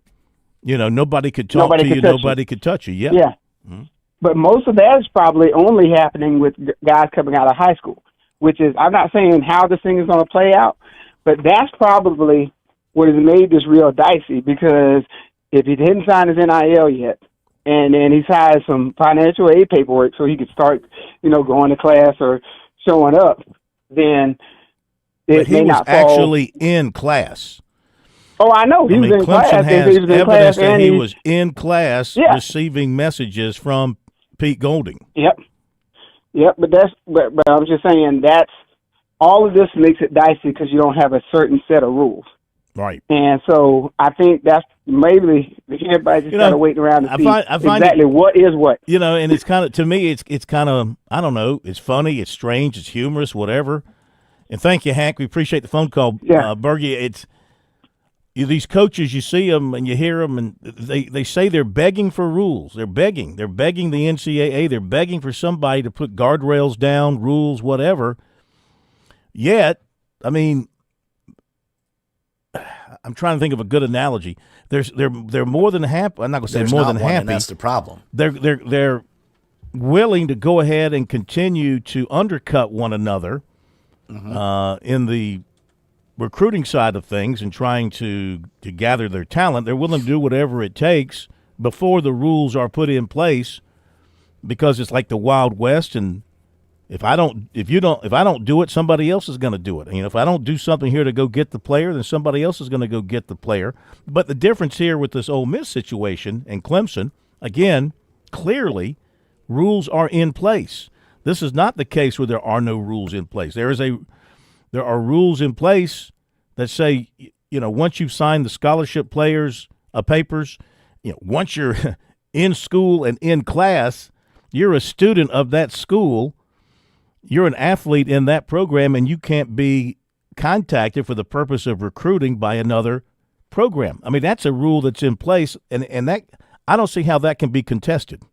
nobody could talk to you, nobody could touch you. Yep. Yeah. Mm-hmm. But most of that is probably only happening with guys coming out of high school, which is, I'm not saying how this thing is going to play out, but that's probably what has made this real dicey, because if he didn't sign his NIL yet, and then he's had some financial aid paperwork so he could start, going to class or showing up, then but he was actually in class. Oh, I know. He was in class. He was in class, and he was in class receiving messages from Pete Golding. Yep. But I'm just saying that's all of this makes it dicey because you don't have a certain set of rules. Right. And so I think that's maybe everybody just got to wait around to see exactly what is what. And it's kind of, to me, it's kind of, I don't know, it's funny, it's strange, it's humorous, whatever. And thank you, Hank. We appreciate the phone call. Yeah. Bergie, it's these coaches, you see them and you hear them, and they say they're begging for rules. They're begging the NCAA. They're begging for somebody to put guardrails down, rules, whatever. Yet, I mean, I'm trying to think of a good analogy. They're more than happy. I'm not going to say more than happy. That's the problem. They're willing to go ahead and continue to undercut one another in the recruiting side of things and trying to gather their talent. They're willing to do whatever it takes before the rules are put in place, because it's like the Wild West, and if I don't do it, somebody else is going to do it. If I don't do something here to go get the player, then somebody else is going to go get the player. But the difference here with this Ole Miss situation and Clemson, again, clearly rules are in place. This is not the case where there are no rules in place. There are rules in place that say, once you've signed the scholarship players' papers, once you're in school and in class, you're a student of that school. You're an athlete in that program, and you can't be contacted for the purpose of recruiting by another program. I mean, that's a rule that's in place, and that I don't see how that can be contested.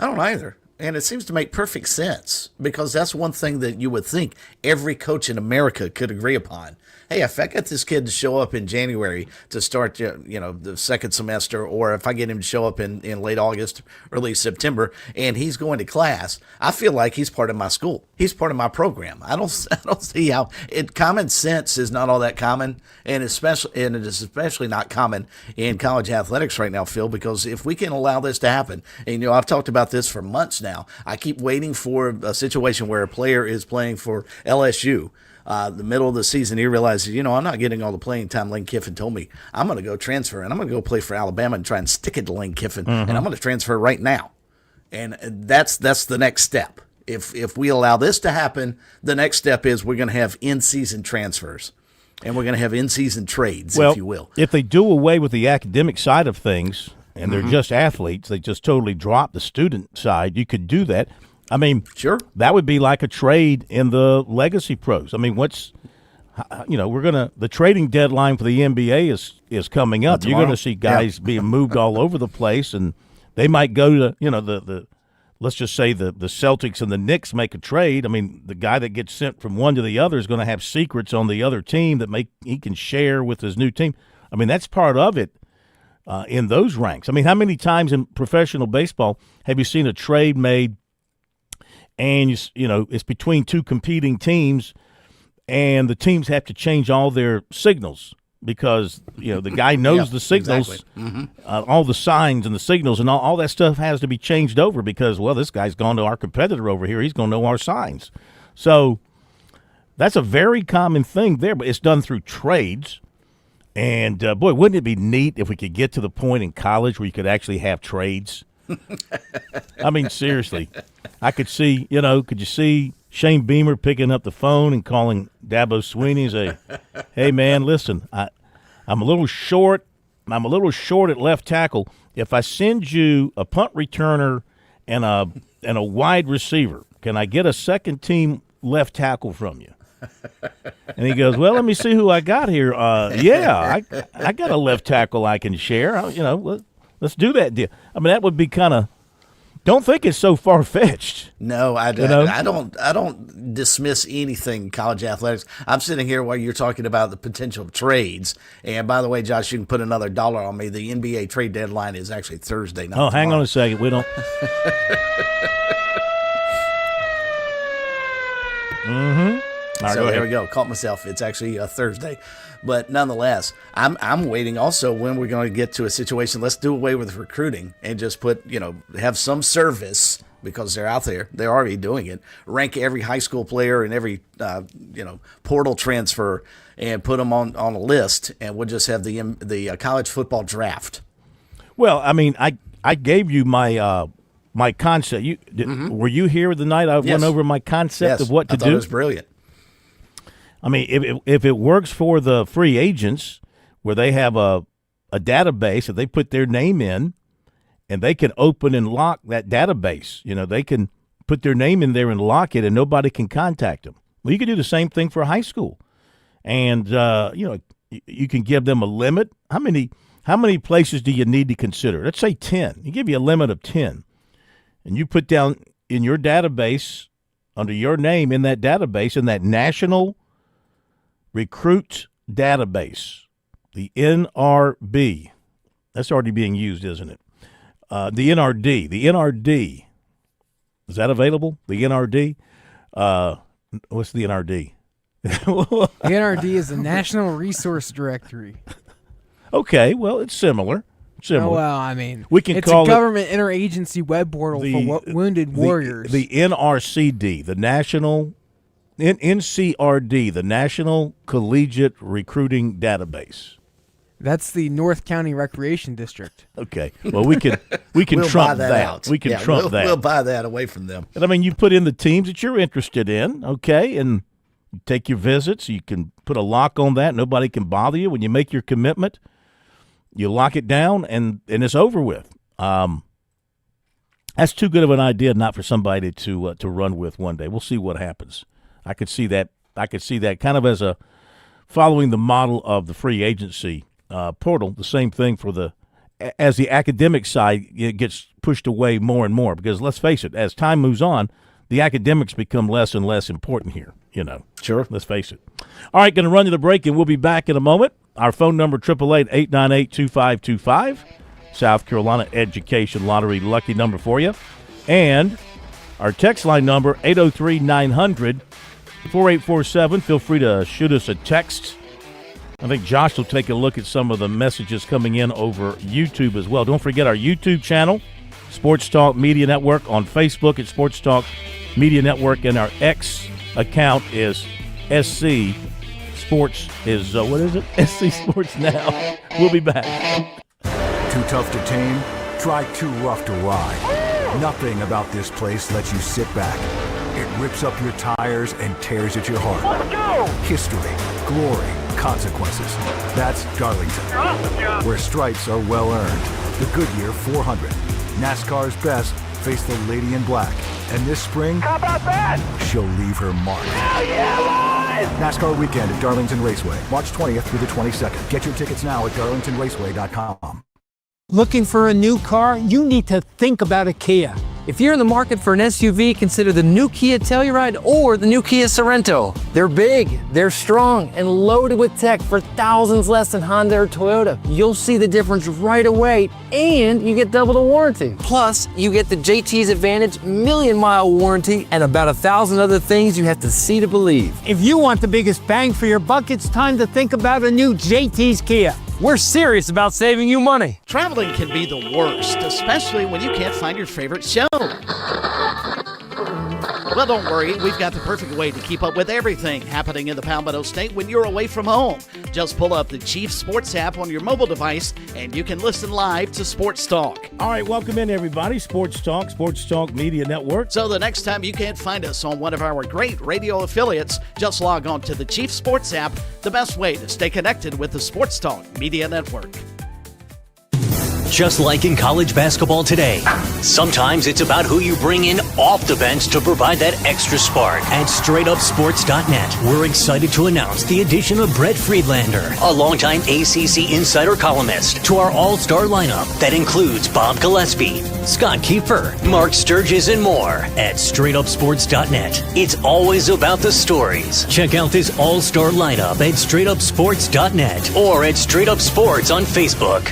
I don't either. And it seems to make perfect sense, because that's one thing that you would think every coach in America could agree upon. Hey, if I get this kid to show up in January to start, the second semester, or if I get him to show up in late August, early September, and he's going to class, I feel like he's part of my school. He's part of my program. I don't see how common sense is not all that common, and it is especially not common in college athletics right now, Phil, because if we can allow this to happen, and I've talked about this for months now, I keep waiting for a situation where a player is playing for LSU. The middle of the season, he realizes, I'm not getting all the playing time Lane Kiffin told me. I'm going to go transfer, and I'm going to go play for Alabama and try and stick it to Lane Kiffin, and I'm going to transfer right now. And that's the next step. If we allow this to happen, the next step is we're going to have in-season transfers, and we're going to have in-season trades, if you will. If they do away with the academic side of things and they're just athletes, they just totally drop the student side, you could do that. I mean, sure, that would be like a trade in the legacy pros. I mean, the trading deadline for the NBA is coming up. You're going to see guys being moved all over the place, and they might go to, let's just say the Celtics and the Knicks make a trade. I mean, the guy that gets sent from one to the other is going to have secrets on the other team that he can share with his new team. I mean, that's part of it in those ranks. I mean, how many times in professional baseball have you seen a trade made and it's between two competing teams, and the teams have to change all their signals because the guy knows the signals, exactly. All the signs and the signals and all that stuff has to be changed over because this guy's gone to our competitor over here. He's going to know our signs. So that's a very common thing there, but it's done through trades. And boy, wouldn't it be neat if we could get to the point in college where you could actually have trades? I mean, seriously, I could see, could you see Shane Beamer picking up the phone and calling Dabo Swinney and say, hey, man, listen, I'm a little short. I'm a little short at left tackle. If I send you a punt returner and a wide receiver, can I get a second team left tackle from you? And he goes, well, let me see who I got here. Yeah, I got a left tackle I can share. Let's do that deal. I mean, that would be kind of. Don't think it's so far fetched. No, I don't dismiss anything in college athletics. I'm sitting here while you're talking about the potential of trades. And by the way, Josh, you can put another dollar on me. The NBA trade deadline is actually Thursday. Not hang on a second. We don't. Mm-hmm. Right, so there we go. Caught myself. It's actually Thursday. But nonetheless, I'm waiting also when we're going to get to a situation. Let's do away with recruiting and just have some service, because they're out there. They're already doing it. Rank every high school player and every, portal transfer and put them on a list, and we'll just have the college football draft. Well, I mean, I gave you my my concept. Were you here the night I went over my concept of what to do? I thought it was brilliant. I mean, if it works for the free agents, where they have a database that they put their name in, and they can open and lock that database. They can put their name in there and lock it, and nobody can contact them. Well, you can do the same thing for high school, and you can give them a limit. How many places do you need to consider? Let's say 10. You give you a limit of 10, and you put down in your database, under your name in that database, in that national recruit database, the NRB. That's already being used, isn't it? The NRD. The NRD. Is that available? The NRD? What's the NRD? The NRD is the National Resource Directory. Okay, well, it's similar. Oh, well, I mean, we can it's call a government interagency web portal for wounded warriors. The NRCD, the National NCRD, the National Collegiate Recruiting Database. That's the North County Recreation District. Okay. Well, we can we'll trump buy that. Out. We can trump that. We'll buy that away from them. And I mean, you put in the teams that you're interested in, okay, and you take your visits. You can put a lock on that. Nobody can bother you when you make your commitment. You lock it down, and it's over with. That's too good of an idea not for somebody to run with one day. We'll see what happens. I could see that kind of as a following the model of the free agency portal. The same thing as the academic side gets pushed away more and more, because let's face it, as time moves on, the academics become less and less important here. Sure. Let's face it. All right, going to run to the break, and we'll be back in a moment. Our phone number, 888-898-2525. South Carolina Education Lottery lucky number for you. And our text line number, 803-900-4847. Feel free to shoot us a text. I think Josh will take a look at some of the messages coming in over YouTube as well. Don't forget our YouTube channel, Sports Talk Media Network, on Facebook at Sports Talk Media Network, and our X account is SC Sports what is it? SC Sports Now. We'll be back. Too tough to tame? Try too rough to ride. Nothing about this place lets you sit back. It rips up your tires and tears at your heart. Let's go! History, glory, consequences. That's Darlington, where stripes are well earned. The Goodyear 400. NASCAR's best face the Lady in Black. And this spring, how about that? She'll leave her mark. Hell yeah, boys! NASCAR weekend at Darlington Raceway, March 20th through the 22nd. Get your tickets now at darlingtonraceway.com. Looking for a new car? You need to think about a Kia. If you're in the market for an SUV, consider the new Kia Telluride or the new Kia Sorento. They're big, they're strong, and loaded with tech for thousands less than Honda or Toyota. You'll see the difference right away, and you get double the warranty. Plus, you get the JT's Advantage million-mile warranty and about 1,000 other things you have to see to believe. If you want the biggest bang for your buck, it's time to think about a new JT's Kia. We're serious about saving you money. Traveling can be the worst, especially when you can't find your favorite show. Well, don't worry. We've got the perfect way to keep up with everything happening in the Palmetto State when you're away from home. Just pull up the Chief Sports app on your mobile device, and you can listen live to Sports Talk. All right, welcome in, everybody. Sports Talk Media Network. So the next time you can't find us on one of our great radio affiliates, just log on to the Chief Sports app, the best way to stay connected with the Sports Talk Media Network. Just like in college basketball today, sometimes it's about who you bring in off the bench to provide that extra spark. At StraightUpSports.net, we're excited to announce the addition of Brett Friedlander, a longtime ACC insider columnist, to our all-star lineup that includes Bob Gillespie, Scott Kiefer, Mark Sturgis, and more. At StraightUpSports.net, it's always about the stories. Check out this all-star lineup at StraightUpSports.net or at Straight Up Sports on Facebook.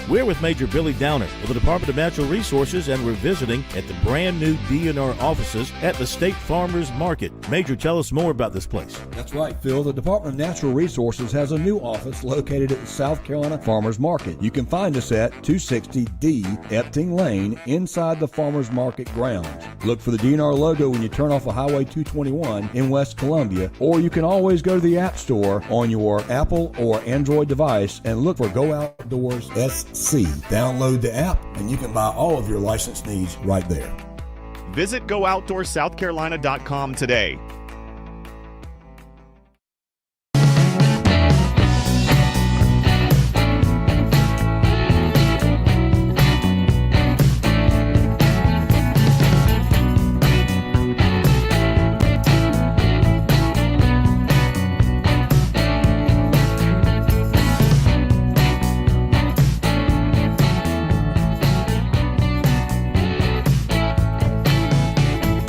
We're with Major Billy Downer of the Department of Natural Resources, and we're visiting at the brand new DNR offices at the State Farmers Market. Major, tell us more about this place. That's right, Phil. The Department of Natural Resources has a new office located at the South Carolina Farmers Market. You can find us at 260D Epting Lane inside the Farmers Market grounds. Look for the DNR logo when you turn off of Highway 221 in West Columbia, or you can always go to the App Store on your Apple or Android device and look for Go Outdoors SC. Download the app and you can buy all of your license needs right there. Visit GoOutdoorsSouthCarolina.com today.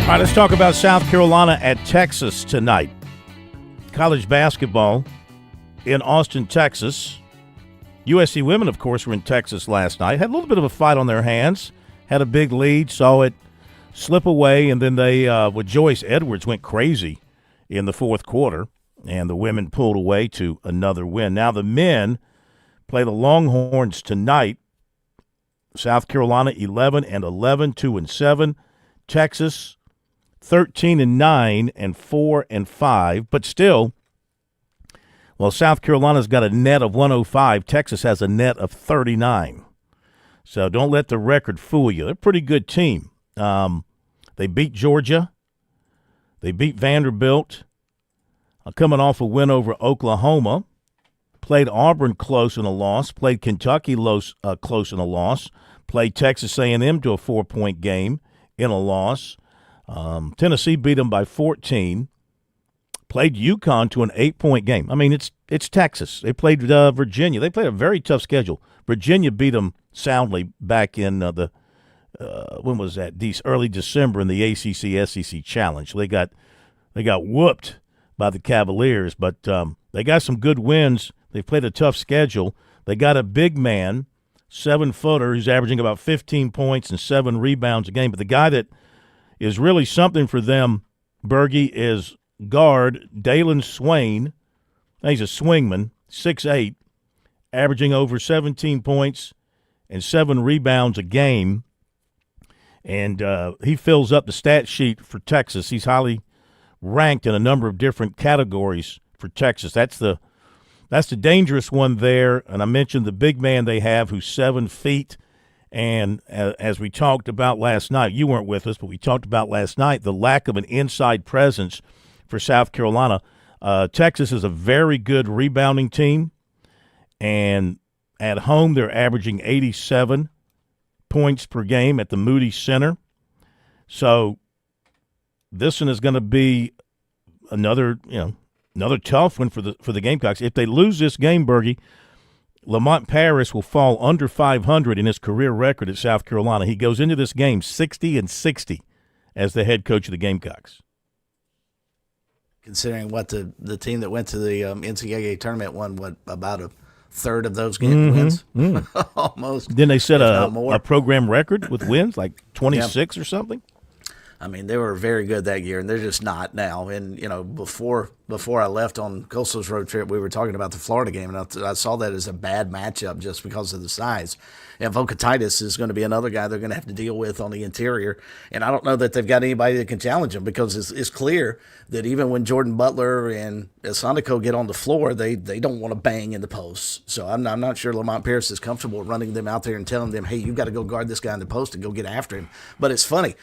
All right, let's talk about South Carolina at Texas tonight. College basketball in Austin, Texas. USC women, of course, were in Texas last night. Had a little bit of a fight on their hands. Had a big lead, saw it slip away, and then they, with Joyce Edwards, went crazy in the fourth quarter, and the women pulled away to another win. Now the men play the Longhorns tonight. South Carolina 11-11, 2-7. Texas 13-9 and 4-5, but still, well, South Carolina's got a net of 105. Texas has a net of 39. So don't let the record fool you. They're a pretty good team. They beat Georgia. They beat Vanderbilt. Coming off a win over Oklahoma. Played Auburn close in a loss. Played Kentucky close in a loss. Played Texas A&M to a 4-point game in a loss. Tennessee beat them by 14. Played UConn to an 8-point game. I mean, it's Texas. They played Virginia. They played a very tough schedule. Virginia beat them soundly back in when was that? Early December in the ACC-SEC Challenge. They got whooped by the Cavaliers, but they got some good wins. They played a tough schedule. They got a big man, 7-footer, who's averaging about 15 points and 7 rebounds a game. But the guy that is really something for them, Bergie, is guard Dalen Swain. He's a swingman, 6'8", averaging over 17 points and 7 rebounds a game. And he fills up the stat sheet for Texas. He's highly ranked in a number of different categories for Texas. That's the dangerous one there. And I mentioned the big man they have, who's 7 feet. And as we talked about last night, you weren't with us, but we talked about last night, the lack of an inside presence for South Carolina. Texas is a very good rebounding team, and at home they're averaging 87 points per game at the Moody Center. So this one is going to be another tough one for the Gamecocks. If they lose this game, Bergie, Lamont Paris will fall under 500 in his career record at South Carolina. He goes into this game 60-60 as the head coach of the Gamecocks. Considering what the team that went to the NCAA tournament won, about a third of those game wins? Almost. Then they set a program record with wins, like 26 or something? I mean, they were very good that year, and they're just not now. And, before I left on Coastal's road trip, we were talking about the Florida game, and I saw that as a bad matchup just because of the size. And Vocatitis is going to be another guy they're going to have to deal with on the interior. And I don't know that they've got anybody that can challenge him, because it's clear that even when Jordan Butler and Asonico get on the floor, they don't want to bang in the posts. So I'm not sure Lamont Paris is comfortable running them out there and telling them, hey, you've got to go guard this guy in the post and go get after him. But it's funny.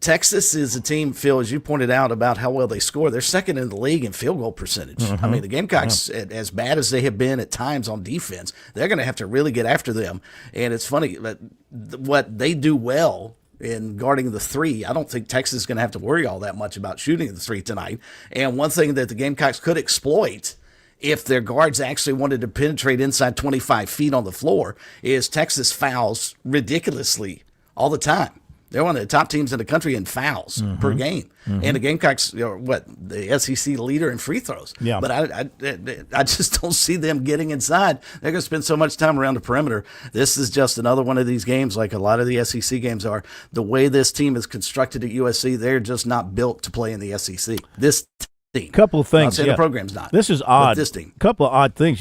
Texas is a team, Phil, as you pointed out about how well they score. They're second in the league in field goal percentage. I mean, the Gamecocks, as bad as they have been at times on defense, they're going to have to really get after them. And it's funny, but what they do well in guarding the three, I don't think Texas is going to have to worry all that much about shooting the three tonight. And one thing that the Gamecocks could exploit if their guards actually wanted to penetrate inside 25 feet on the floor is Texas fouls ridiculously all the time. They're one of the top teams in the country in fouls per game. And the Gamecocks are the SEC leader in free throws. Yeah. But I just don't see them getting inside. They're going to spend so much time around the perimeter. This is just another one of these games, like a lot of the SEC games are. The way this team is constructed at USC, they're just not built to play in the SEC. This team. Couple of things. The program's not. This is odd. This team. Couple of odd things.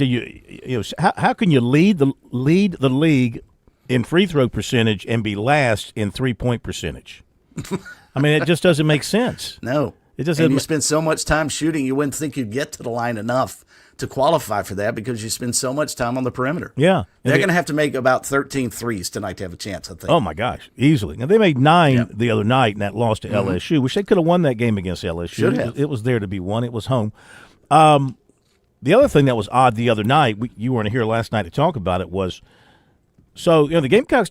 How can you lead the league in free throw percentage and be last in 3-point percentage? I mean, it just doesn't make sense. No. It doesn't. And you spend so much time shooting, you wouldn't think you'd get to the line enough to qualify for that because you spend so much time on the perimeter. Yeah. They're going to have to make about 13 threes tonight to have a chance, I think. Oh, my gosh, easily. Now, they made 9 the other night in that loss to LSU, which they could have won that game against LSU. Should have. It was there to be won. It was home. The other thing that was odd the other night, you weren't here last night to talk about it, was the Gamecocks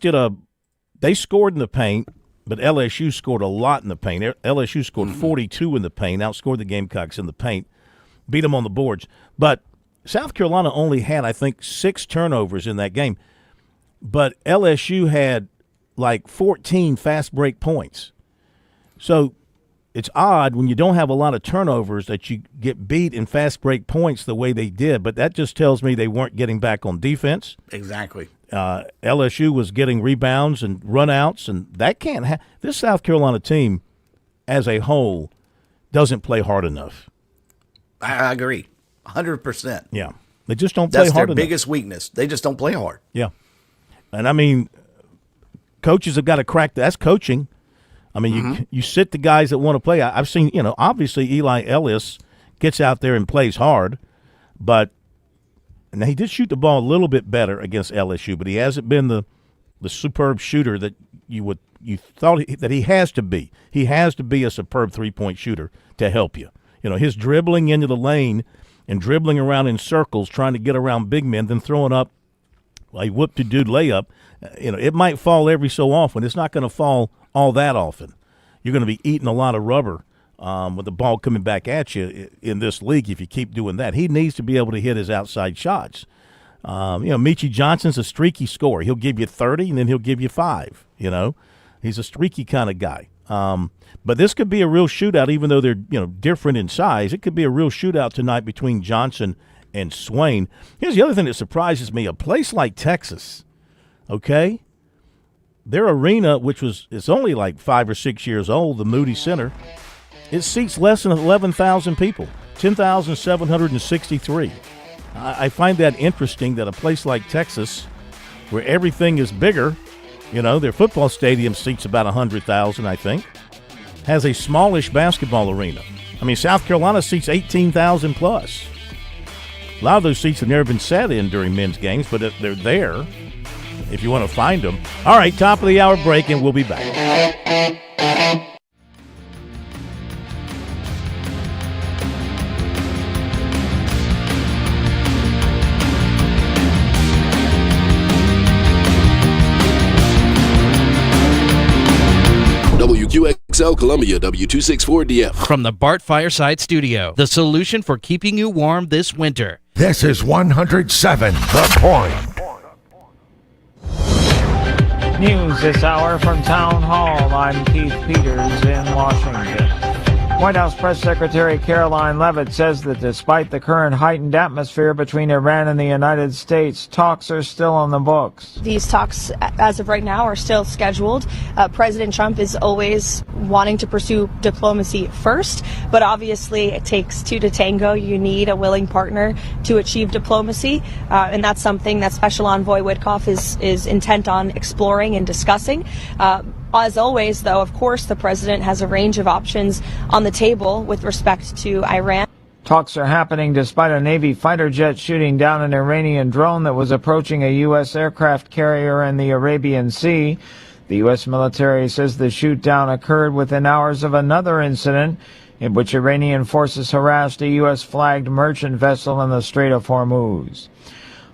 they scored in the paint, but LSU scored a lot in the paint. LSU scored 42 in the paint, outscored the Gamecocks in the paint, beat them on the boards. But South Carolina only had, I think, 6 turnovers in that game. But LSU had like 14 fast break points. So it's odd when you don't have a lot of turnovers that you get beat in fast break points the way they did. But that just tells me they weren't getting back on defense. Exactly. LSU was getting rebounds and runouts, and that can't this South Carolina team as a whole doesn't play hard enough. I agree, 100%. Yeah, they just don't play hard enough. That's their biggest weakness. They just don't play hard. Yeah, and I mean, coaches have got to crack. That's coaching. I mean, you sit the guys that want to play. I've seen, obviously Eli Ellis gets out there and plays hard, but. Now, he did shoot the ball a little bit better against LSU, but he hasn't been the superb shooter that you thought that he has to be. He has to be a superb 3-point shooter to help you. His dribbling into the lane and dribbling around in circles, trying to get around big men, then throwing up a whoop-de-doo layup, it might fall every so often. It's not going to fall all that often. You're going to be eating a lot of rubber with the ball coming back at you in this league if you keep doing that. He needs to be able to hit his outside shots. Michi Johnson's a streaky scorer. He'll give you 30, and then he'll give you 5, He's a streaky kind of guy. But this could be a real shootout, even though they're, different in size. It could be a real shootout tonight between Johnson and Swain. Here's the other thing that surprises me. A place like Texas, okay, their arena, it's only like 5 or 6 years old, the Moody Center, it seats less than 11,000 people, 10,763. I find that interesting that a place like Texas, where everything is bigger, their football stadium seats about 100,000, I think, has a smallish basketball arena. I mean, South Carolina seats 18,000 plus. A lot of those seats have never been sat in during men's games, but they're there if you want to find them. All right, top of the hour break, and we'll be back. WQXL Columbia, W264DF. From the Bart Fireside Studio, the solution for keeping you warm this winter. This is 107 The Point. News this hour from Town Hall. I'm Keith Peters in Washington. White House Press Secretary Caroline Leavitt says that despite the current heightened atmosphere between Iran and the United States, talks are still on the books. These talks, as of right now, are still scheduled. President Trump is always wanting to pursue diplomacy first, but obviously it takes two to tango. You need a willing partner to achieve diplomacy, and that's something that Special Envoy Witkoff is intent on exploring and discussing. As always, though, of course, the president has a range of options on the table with respect to Iran. Talks are happening despite a Navy fighter jet shooting down an Iranian drone that was approaching a U.S. aircraft carrier in the Arabian Sea. The U.S. military says the shoot-down occurred within hours of another incident in which Iranian forces harassed a U.S.-flagged merchant vessel in the Strait of Hormuz.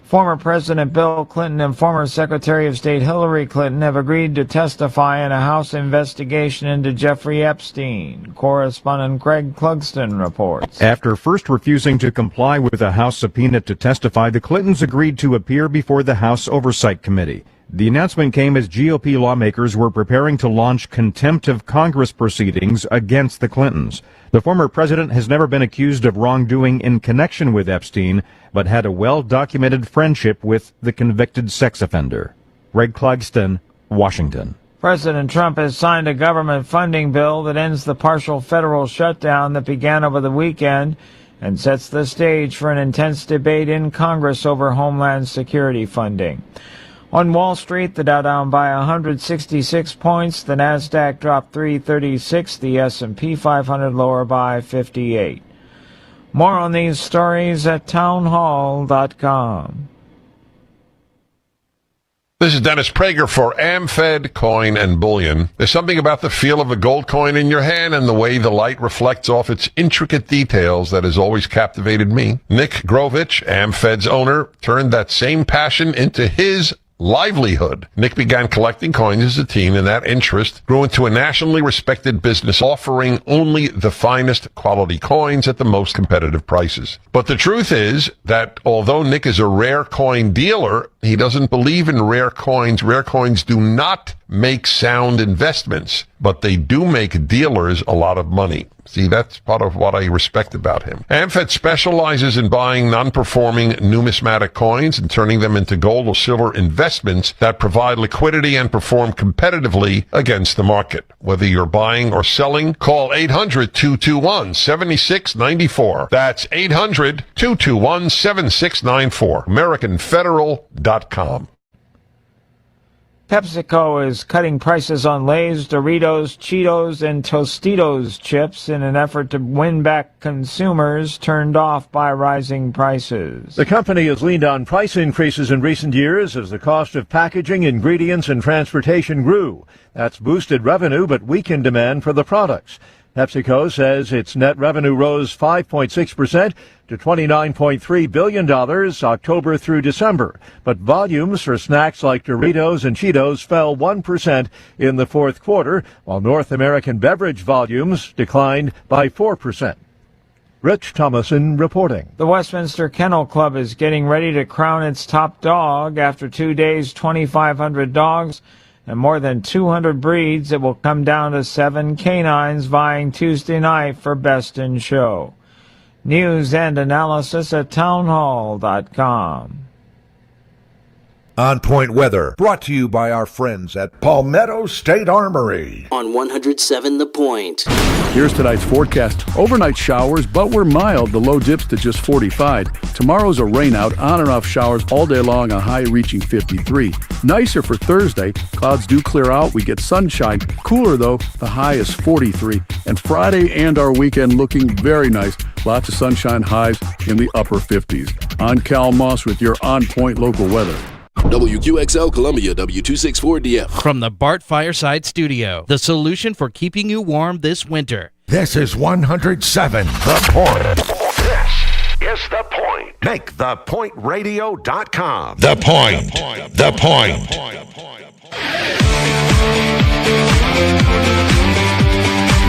Former President Bill Clinton and former Secretary of State Hillary Clinton have agreed to testify in a House investigation into Jeffrey Epstein. Correspondent Greg Clugston reports. After first refusing to comply with a House subpoena to testify, the Clintons agreed to appear before the House Oversight Committee. The announcement came as GOP lawmakers were preparing to launch contempt of Congress proceedings against the Clintons. The former president has never been accused of wrongdoing in connection with Epstein, but had a well-documented friendship with the convicted sex offender. Greg Clugston, Washington. President Trump has signed a government funding bill that ends the partial federal shutdown that began over the weekend and sets the stage for an intense debate in Congress over Homeland Security funding. On Wall Street, the Dow down by 166 points, the Nasdaq dropped 336, the S&P 500 lower by 58. More on these stories at townhall.com. This is Dennis Prager for AmFed Coin and Bullion. There's something about the feel of a gold coin in your hand and the way the light reflects off its intricate details that has always captivated me. Nick Grovich, AmFed's owner, turned that same passion into his livelihood. Nick began collecting coins as a teen, and that interest grew into a nationally respected business offering only the finest quality coins at the most competitive prices. But the truth is that although Nick is a rare coin dealer, he doesn't believe in rare coins. Rare coins do not make sound investments, but they do make dealers a lot of money. See, that's part of what I respect about him. AmFed specializes in buying non-performing numismatic coins and turning them into gold or silver investments that provide liquidity and perform competitively against the market. Whether you're buying or selling, call 800-221-7694. That's 800-221-7694. AmericanFederal.com. PepsiCo is cutting prices on Lay's, Doritos, Cheetos, and Tostitos chips in an effort to win back consumers turned off by rising prices. The company has leaned on price increases in recent years as the cost of packaging, ingredients, and transportation grew. That's boosted revenue but weakened demand for the products. PepsiCo says its net revenue rose 5.6% to $29.3 billion October through December. But volumes for snacks like Doritos and Cheetos fell 1% in the fourth quarter, while North American beverage volumes declined by 4%. Rich Thomason reporting. The Westminster Kennel Club is getting ready to crown its top dog. After 2 days, 2,500 dogs and more than 200 breeds. It will come down to 7 canines vying Tuesday night for Best in Show. News and analysis at townhall.com. On Point Weather, brought to you by our friends at Palmetto State Armory. On 107 The Point. Here's tonight's forecast. Overnight showers, but we're mild. The low dips to just 45. Tomorrow's a rain out, on and off showers all day long, a high reaching 53. Nicer for Thursday. Clouds do clear out. We get sunshine. Cooler though. The high is 43. And Friday and our weekend looking very nice. Lots of sunshine, highs in the upper 50s. I'm Cal Moss with your On Point local weather. WQXL Columbia, W264DF. From the Bart Fireside Studio, the solution for keeping you warm this winter. This is 107 The Point. This is The Point. Make thepointradio.com. The Point. The Point.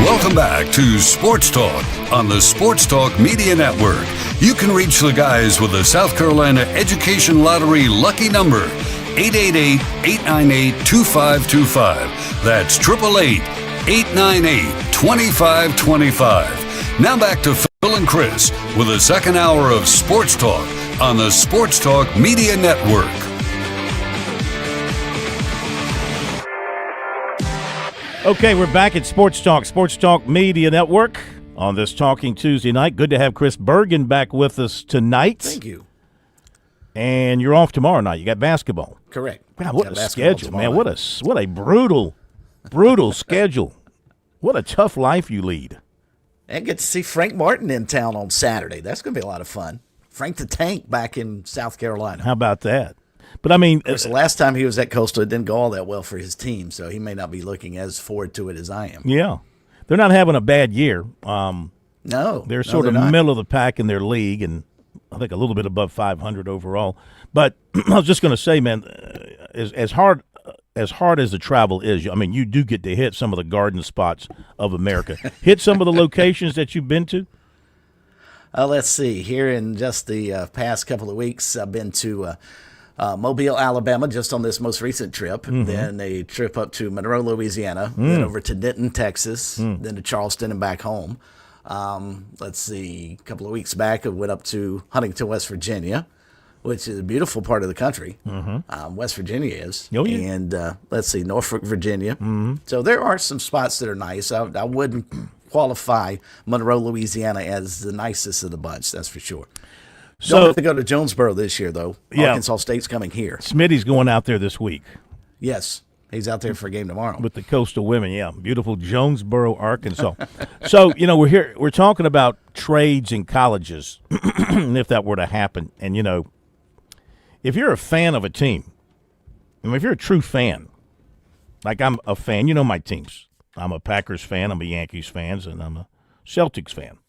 Welcome back to Sports Talk on the Sports Talk Media Network. You can reach the guys with the South Carolina Education Lottery lucky number, 888-898-2525. That's 888-898-2525. Now back to Phil and Chris with the second hour of Sports Talk on the Sports Talk Media Network. Okay, we're back at Sports Talk Media Network on this Talking Tuesday night. Good to have Chris Bergen back with us tonight. Thank you. And you're off tomorrow night. You got basketball. Correct. Man, what a schedule, man. What a brutal schedule. What a tough life you lead. And get to see Frank Martin in town on Saturday. That's going to be a lot of fun. Frank the Tank back in South Carolina. How about that? But I mean, of course, the last time he was at Coastal, it didn't go all that well for his team, so he may not be looking as forward to it as I am. Yeah, they're not having a bad year. They're sort of not. middle of the pack in their league, and I think a little bit above 500 overall. But I was just going to say, man, as hard as the travel is, I mean, you do get to hit some of the garden spots of America. Hit some of the locations that you've been to. Let's see. Here in just the past couple of weeks, I've been to Mobile, Alabama, just on this most recent trip. Mm-hmm. Then a trip up to Monroe, Louisiana. Then over to Denton, Texas. Then to Charleston and back home. Let's see. A couple of weeks back, I went up to Huntington, West Virginia, which is a beautiful part of the country. West Virginia is. Oh, yeah. And let's see, Norfolk, Virginia. So there are some spots that are nice. I wouldn't qualify Monroe, Louisiana as the nicest of the bunch, that's for sure. Don't have to go to Jonesboro this year, though. Yeah. Arkansas State's coming here. Smitty's going out there this week. Yes, he's out there for a game tomorrow. With the Coastal Women, yeah. Beautiful Jonesboro, Arkansas. So, we're talking about trades in colleges, if that were to happen. And, if you're a fan of a team, if you're a true fan, like I'm a fan, my teams. I'm a Packers fan, I'm a Yankees fan, and I'm a Celtics fan.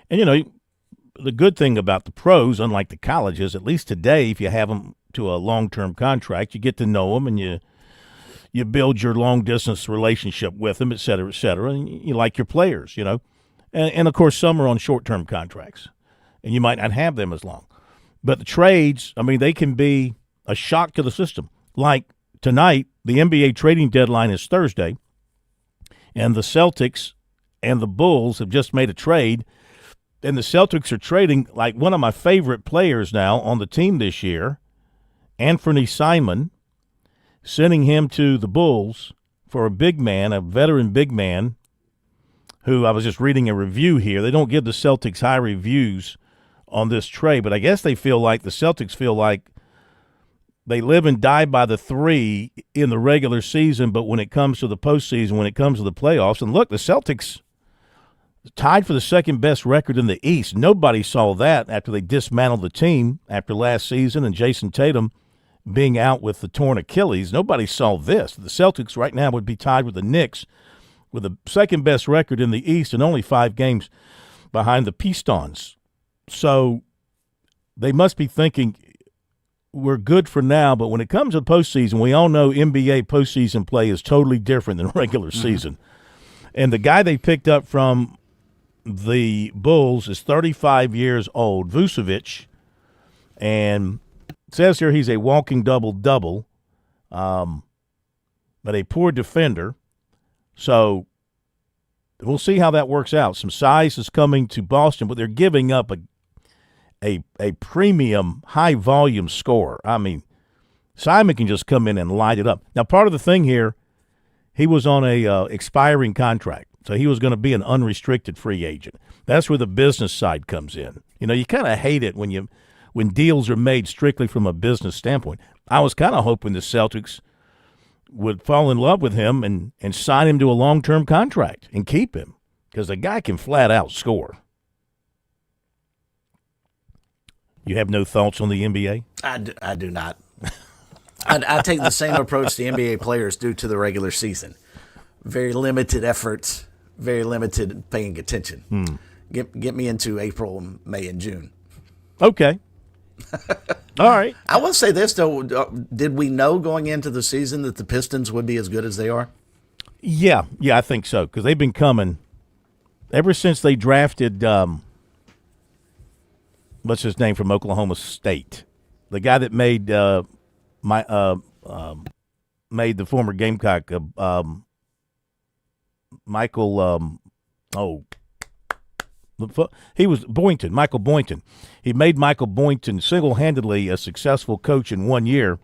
And, the good thing about the pros, unlike the colleges, at least today, if you have them to a long-term contract, you get to know them and you build your long-distance relationship with them, et cetera, and you like your players, And, of course, some are on short-term contracts, and you might not have them as long. But the trades, they can be a shock to the system. Like tonight, the NBA trading deadline is Thursday, and the Celtics and the Bulls have just made a trade, and the Celtics are trading like one of my favorite players now on the team this year, Anthony Simon, sending him to the Bulls for a big man, a veteran big man, who I was just reading a review here. They don't give the Celtics high reviews on this trade, but I guess the Celtics feel like they live and die by the three in the regular season, but when it comes to the postseason, when it comes to the playoffs, and look, the Celtics tied for the second-best record in the East. Nobody saw that after they dismantled the team after last season and Jason Tatum being out with the torn Achilles. Nobody saw this. The Celtics right now would be tied with the Knicks with the second-best record in the East and only 5 games behind the Pistons. So they must be thinking, we're good for now, but when it comes to the postseason, we all know NBA postseason play is totally different than regular season. And the guy they picked up from the Bulls is 35 years old, Vucevic, and it says here he's a walking double-double, but a poor defender. So we'll see how that works out. Some size is coming to Boston, but they're giving up a premium, high-volume scorer. Simon can just come in and light it up. Now, part of the thing here, he was on a expiring contract, so he was going to be an unrestricted free agent. That's where the business side comes in. You kind of hate it when deals are made strictly from a business standpoint. I was kind of hoping the Celtics would fall in love with him and sign him to a long-term contract and keep him, because the guy can flat-out score. You have no thoughts on the NBA? I do not. I take the same approach the NBA players do to the regular season. Very limited efforts, very limited paying attention. Get me into April, May, and June. Okay. All right. I will say this, though. Did we know going into the season that the Pistons would be as good as they are? Yeah, I think so, because they've been coming ever since they drafted what's his name from Oklahoma State, the guy that made made the former Gamecock Michael he was Boynton, Michael Boynton. He made Michael Boynton single-handedly a successful coach in 1 year.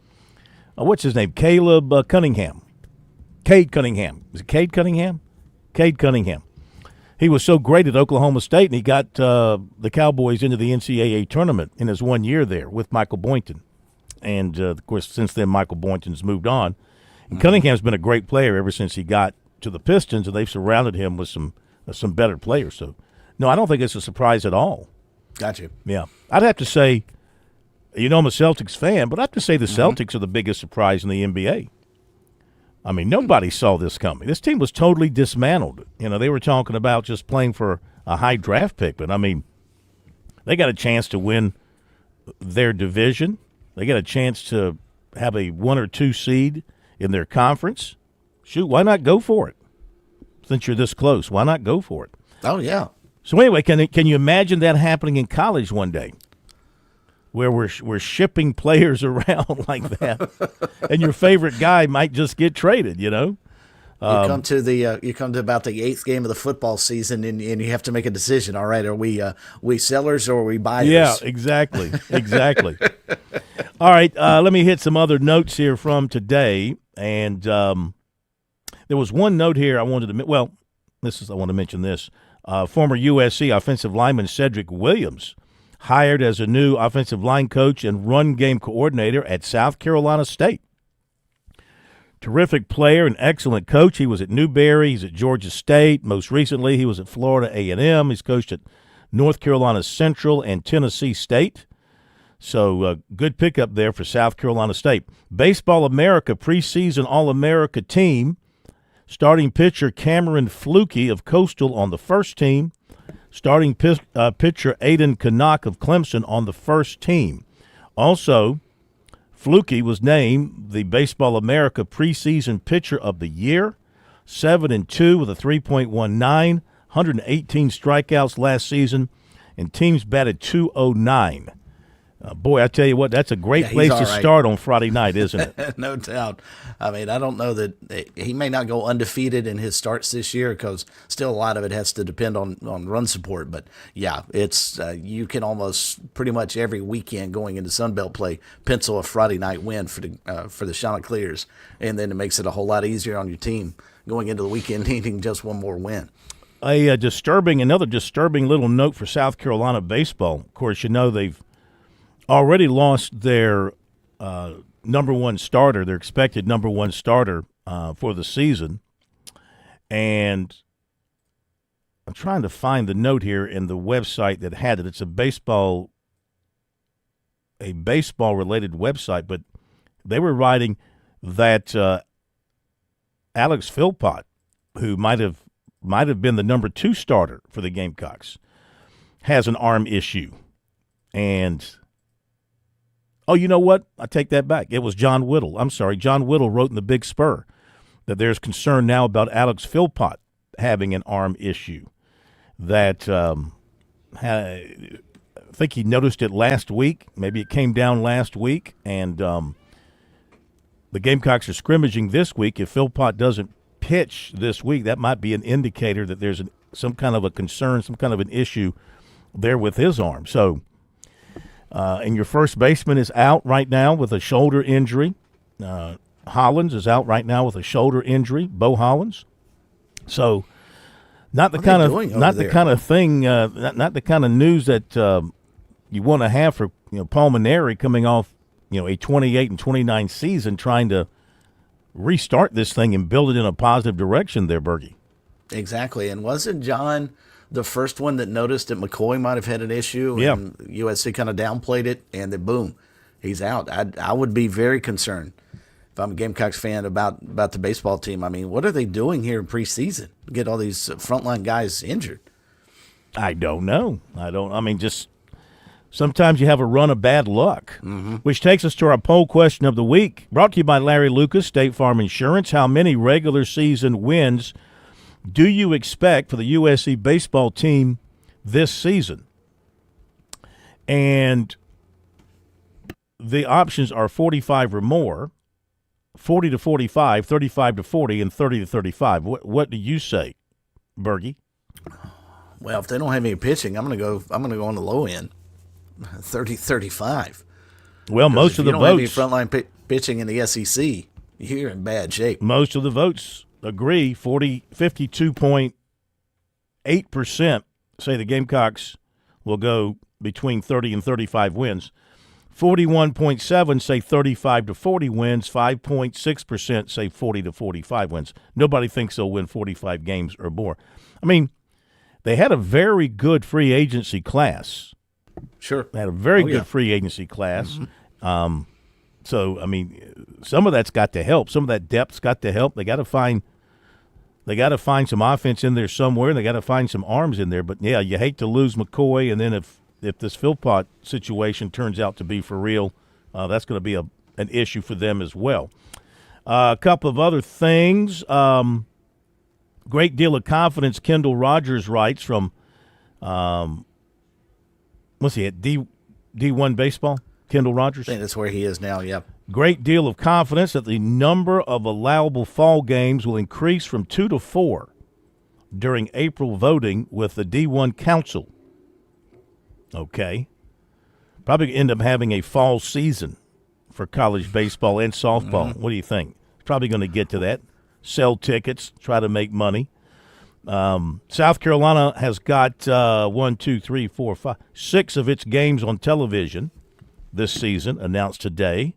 What's his name? Cunningham. Cade Cunningham. Is it Cade Cunningham? Cade Cunningham. He was so great at Oklahoma State, and he got the Cowboys into the NCAA tournament in his 1 year there with Michael Boynton. And, of course, since then, Michael Boynton's moved on. And Cunningham's been a great player ever since he got to the Pistons, and they've surrounded him with some better players. So, no, I don't think it's a surprise at all. Got you. Yeah. I'd have to say You know I'm a Celtics fan, but I have to say the Celtics are the biggest surprise in the NBA. I mean, nobody saw this coming. This team was totally dismantled. You know, they were talking about just playing for a high draft pick, but, I mean, they got a chance to win their division. They got a chance to have a 1 or 2 seed in their conference. Shoot, why not go for it? Since you're this close, why not go for it? Oh, yeah. So anyway, can you imagine that happening in college one day, where we're shipping players around like that, and your favorite guy might just get traded? You know, you come to about the 8th game of the football season, and you have to make a decision. All right, are we sellers or are we buyers? Yeah, exactly. All right, let me hit some other notes here from today, and there was one note here I wanted to. Well, I want to mention this. Former USC offensive lineman Cedric Williams hired as a new offensive line coach and run game coordinator at South Carolina State. Terrific player and excellent coach. He was at Newberry. He's at Georgia State. Most recently, he was at Florida A&M. He's coached at North Carolina Central and Tennessee State. So good pickup there for South Carolina State. Baseball America preseason All-America team. Starting pitcher Cameron Flukie of Coastal on the first team. Starting pitcher Aiden Canuck of Clemson on the first team. Also, Flukie was named the Baseball America preseason pitcher of the year. 7-2 with a 3.19, 118 strikeouts last season, and teams batted .209. Boy, I tell you what, that's a great place to start on Friday night, isn't it? No doubt. I mean, I don't know that he may not go undefeated in his starts this year because still a lot of it has to depend on run support. But, yeah, it's you can almost pretty much every weekend going into Sunbelt play pencil a Friday night win for the Chanticleers, and then it makes it a whole lot easier on your team going into the weekend needing just one more win. Another disturbing little note for South Carolina baseball. Of course, you know they've already lost their number one starter, their expected number one starter for the season. And I'm trying to find the note here in the website that had it. It's a baseball-related website, but they were writing that Alex Philpott, who might have been the number 2 starter for the Gamecocks, has an arm issue. And oh, you know what? I take that back. It was John Whittle. I'm sorry. John Whittle wrote in the Big Spur that there's concern now about Alex Philpott having an arm issue. That I think he noticed it last week. Maybe it came down last week. And the Gamecocks are scrimmaging this week. If Philpott doesn't pitch this week, that might be an indicator that there's some kind of a concern, some kind of an issue there with his arm. So, and your first baseman is out right now with a shoulder injury. Hollins is out right now with a shoulder injury, Bo Hollins. So, not the kind of news that you want to have for Paul Mainieri coming off a 28-29 season, trying to restart this thing and build it in a positive direction there, Bergie. Exactly, and wasn't John the first one that noticed that McCoy might have had an issue? Yeah. And USC kind of downplayed it, and then boom, he's out. I would be very concerned if I'm a Gamecocks fan about the baseball team. I mean, what are they doing here in preseason to get all these frontline guys injured? I don't know. Just sometimes you have a run of bad luck, which takes us to our poll question of the week, brought to you by Larry Lucas, State Farm Insurance. How many regular season wins do you expect for the USC baseball team this season? And the options are 45 or more, 40 to 45, 35 to 40, and 30 to 35. What do you say, Bergie? Well, if they don't have any pitching, I'm gonna go on the low end, 30-35. Well, most of the votes. If you don't have any frontline pitching in the SEC, you're in bad shape. Most of the votes agree. 52.8% say the Gamecocks will go between 30 and 35 wins. 41.7% say 35 to 40 wins. 5.6% say 40 to 45 wins. Nobody thinks they'll win 45 games or more. I mean, they had a very good free agency class Sure. They had a very Oh, good yeah. free agency class. So, I mean, some of that's got to help. Some of that depth's got to help. They got to find some offense in there somewhere. They got to find some arms in there. But, yeah, you hate to lose McCoy, and then if this Philpott situation turns out to be for real, that's going to be an issue for them as well. A couple of other things. Great deal of confidence, Kendall Rogers writes from what's he at, D1 Baseball? Kendall Rogers? I think that's where he is now, yep. Great deal of confidence that the number of allowable fall games will increase from 2 to 4 during April voting with the D1 Council. Okay. Probably end up having a fall season for college baseball and softball. What do you think? Probably going to get to that. Sell tickets, try to make money. South Carolina has got 6 of its games on television this season, announced today.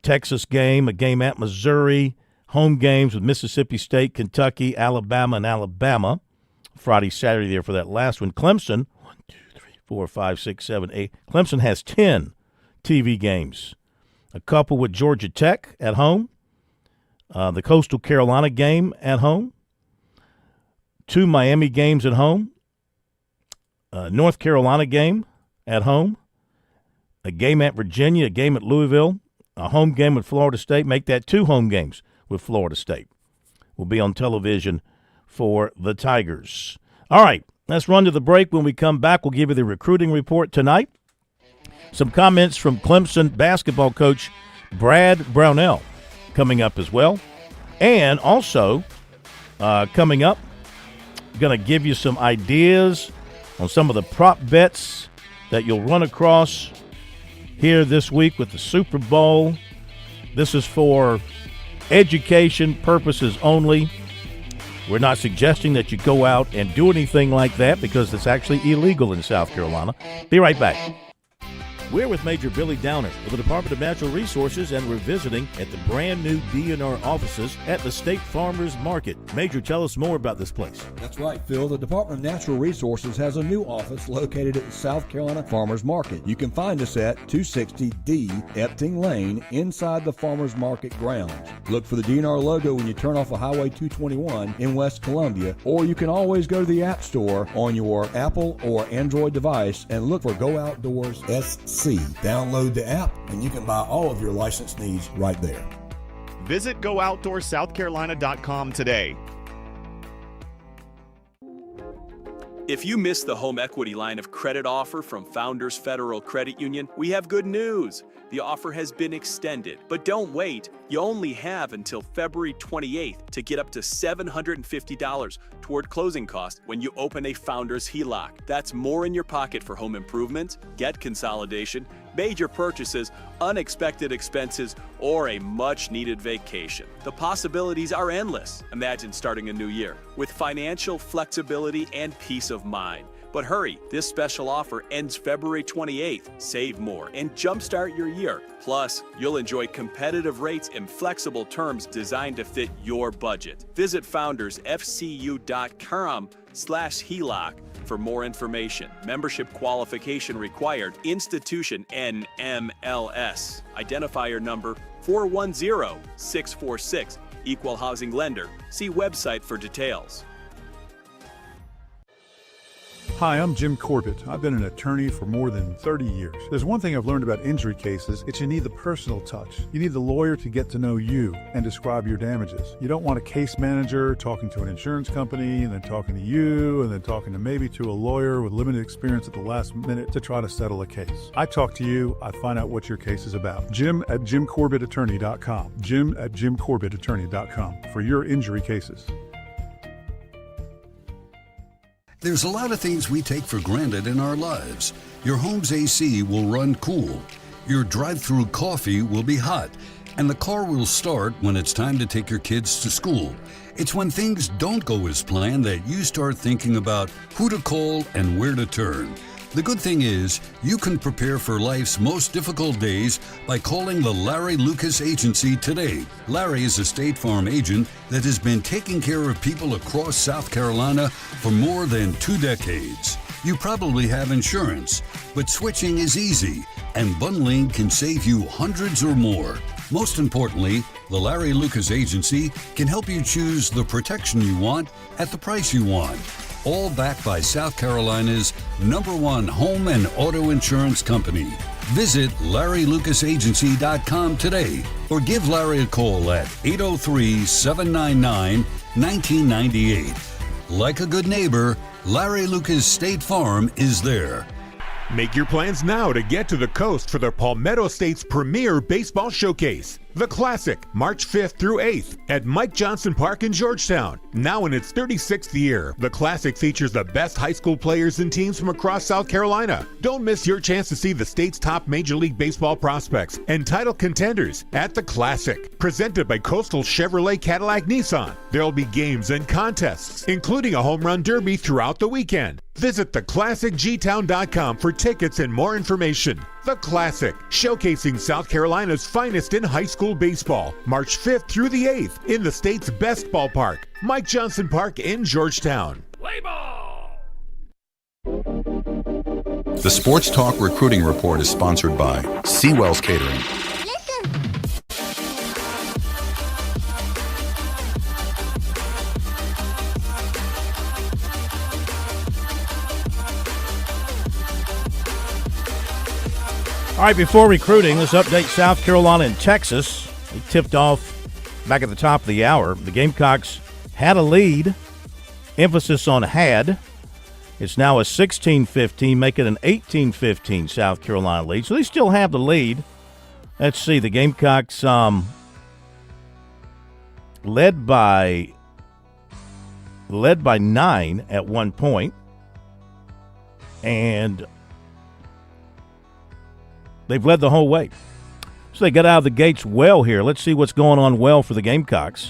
Texas game, a game at Missouri, home games with Mississippi State, Kentucky, Alabama, and Alabama. Friday, Saturday there for that last one. Clemson, 1, 2, 3, 4, 5, 6, 7, 8. Clemson has 10 TV games. A couple with Georgia Tech at home. The Coastal Carolina game at home. 2 Miami games at home. North Carolina game at home. A game at Virginia, a game at Louisville, a home game with Florida State. Make that 2 home games with Florida State. Will be on television for the Tigers. All right, let's run to the break. When we come back, we'll give you the recruiting report tonight. Some comments from Clemson basketball coach Brad Brownell coming up as well. And also coming up, going to give you some ideas on some of the prop bets that you'll run across here this week with the Super Bowl. This is for education purposes only. We're not suggesting that you go out and do anything like that because it's actually illegal in South Carolina. Be right back. We're with Major Billy Downer of the Department of Natural Resources, and we're visiting at the brand-new DNR offices at the State Farmers Market. Major, tell us more about this place. That's right, Phil. The Department of Natural Resources has a new office located at the South Carolina Farmers Market. You can find us at 260D Epting Lane inside the Farmers Market grounds. Look for the DNR logo when you turn off of Highway 221 in West Columbia, or you can always go to the App Store on your Apple or Android device and look for Go Outdoors SC. Download the app and you can buy all of your license needs right there. Visit GoOutdoorSouthCarolina.com today. If you missed the home equity line of credit offer from Founders Federal Credit Union, we have good news. The offer has been extended, but don't wait. You only have until February 28th to get up to $750 toward closing costs when you open a Founders HELOC. That's more in your pocket for home improvements, debt consolidation, major purchases, unexpected expenses, or a much-needed vacation. The possibilities are endless. Imagine starting a new year with financial flexibility and peace of mind. But hurry, this special offer ends February 28th. Save more and jumpstart your year. Plus, you'll enjoy competitive rates and flexible terms designed to fit your budget. Visit foundersfcu.com/HELOC for more information. Membership qualification required. Institution NMLS. Identifier number 410646. Equal housing lender. See website for details. Hi, I'm Jim Corbett. I've been an attorney for more than 30 years. There's one thing I've learned about injury cases. It's you need the personal touch. You need the lawyer to get to know you and describe your damages. You don't want a case manager talking to an insurance company and then talking to you and then talking to maybe to a lawyer with limited experience at the last minute to try to settle a case. I talk to you, I find out what your case is about. Jim at JimCorbettAttorney.com. Jim at JimCorbettAttorney.com for your injury cases. There's a lot of things we take for granted in our lives. Your home's AC will run cool. Your drive-through coffee will be hot. And the car will start when it's time to take your kids to school. It's when things don't go as planned that you start thinking about who to call and where to turn. The good thing is, you can prepare for life's most difficult days by calling the Larry Lucas Agency today. Larry is a State Farm agent that has been taking care of people across South Carolina for more than 2 decades. You probably have insurance, but switching is easy, and bundling can save you hundreds or more. Most importantly, the Larry Lucas Agency can help you choose the protection you want at the price you want. All backed by South Carolina's #1 home and auto insurance company. Visit LarryLucasAgency.com today or give Larry a call at 803-799-1998. Like a good neighbor, Larry Lucas State Farm is there. Make your plans now to get to the coast for the Palmetto State's premier baseball showcase. The Classic, March 5th through 8th at Mike Johnson Park in Georgetown. Now in its 36th year, the Classic features the best high school players and teams from across South Carolina. Don't miss your chance to see the state's top Major League Baseball prospects and title contenders at the Classic. Presented by Coastal Chevrolet Cadillac Nissan. There'll be games and contests, including a home run derby throughout the weekend. Visit theclassicgtown.com for tickets and more information. The Classic, showcasing South Carolina's finest in high school baseball, March 5th through the 8th in the state's best ballpark, Mike Johnson Park in Georgetown. The Sports Talk Recruiting Report is sponsored by Seawell's Catering. All right, before recruiting, let's update South Carolina and Texas. It tipped off back at the top of the hour. The Gamecocks had a lead, emphasis on had. It's now a 16-15, making an 18-15 South Carolina lead. So they still have the lead. Let's see, the Gamecocks led by 9 at one point, and they've led the whole way. So they got out of the gates well here. Let's see what's going on well for the Gamecocks.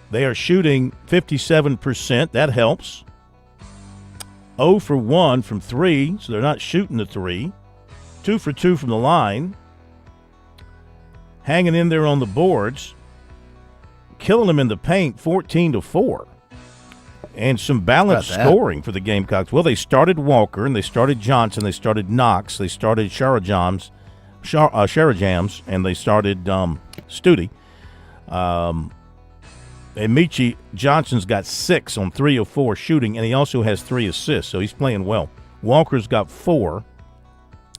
They are shooting 57%. That helps. 0 for 1 from 3, so they're not shooting the 3. 2 for 2 from the line. Hanging in there on the boards. Killing them in the paint, 14-4. And some balanced scoring for the Gamecocks. Well, they started Walker, and they started Johnson, they started Knox, they started Sharajams, and they started Studi. And Michi Johnson's got 6 on 3 of 4 shooting, and he also has 3 assists, so he's playing well. Walker's got 4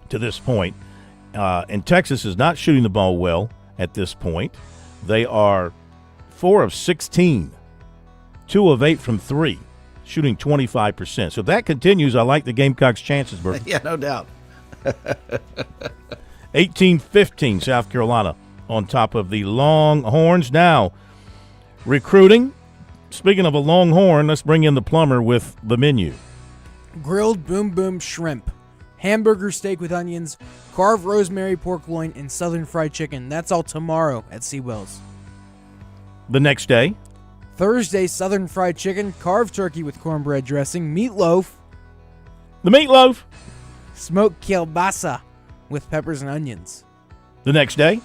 to this point. And Texas is not shooting the ball well at this point. They are 4 of 16, 2 of 8 from 3, shooting 25%. So if that continues, I like the Gamecocks' chances, Bert. Yeah, no doubt. 18-15, South Carolina on top of the Longhorns. Now, recruiting. Speaking of a Longhorn, let's bring in the plumber with the menu. Grilled boom boom shrimp, hamburger steak with onions, carved rosemary pork loin, and southern fried chicken. That's all tomorrow at Seawell's. The next day. Thursday, southern fried chicken, carved turkey with cornbread dressing, meatloaf. The meatloaf. Smoked kielbasa with peppers and onions. The next day.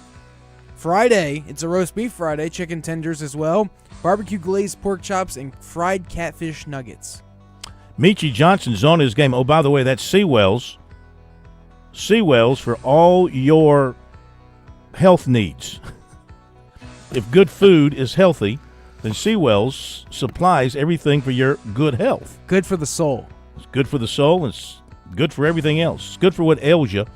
Friday, it's a roast beef Friday, chicken tenders as well, barbecue glazed pork chops, and fried catfish nuggets. Michi Johnson's on his game. Oh, by the way, that's Seawell's. Seawell's for all your health needs. If good food is healthy, then Seawell's supplies everything for your good health. Good for the soul. It's good for the soul. It's good for everything else. It's good for what ails you.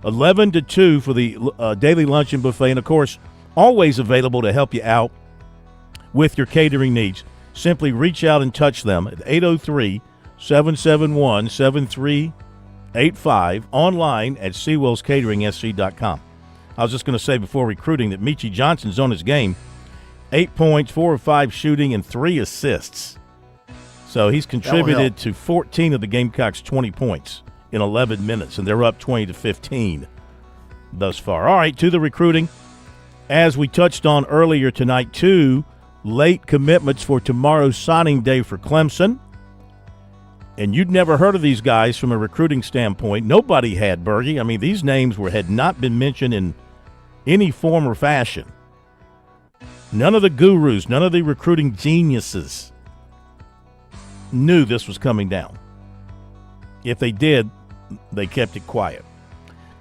11 to 2 for the daily luncheon buffet. And, of course, always available to help you out with your catering needs. Simply reach out and touch them at 803-771-7385, online at SeawellsCateringSC.com. I was just going to say before recruiting that Michi Johnson's on his game. 8 points, 4 of 5 shooting, and 3 assists. So he's contributed to 14 of the Gamecocks' 20 points in 11 minutes, and they're up 20-15 thus far. All right, to the recruiting. As we touched on earlier tonight, 2 late commitments for tomorrow's signing day for Clemson. And you'd never heard of these guys from a recruiting standpoint. Nobody had, Bergie. I mean, these names had not been mentioned in any form or fashion. None of the gurus, none of the recruiting geniuses knew this was coming down. If they did, they kept it quiet.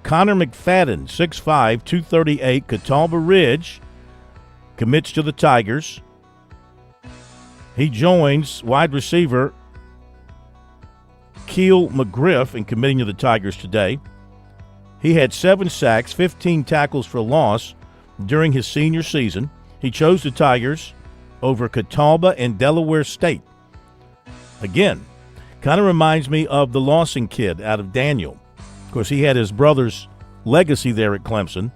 Connor McFadden, 6'5", 238, Catawba Ridge, commits to the Tigers. He joins wide receiver Keel McGriff in committing to the Tigers today. He had 7 sacks, 15 tackles for loss during his senior season. He chose the Tigers over Catawba and Delaware State. Again, kind of reminds me of the Lawson kid out of Daniel. Of course, he had his brother's legacy there at Clemson,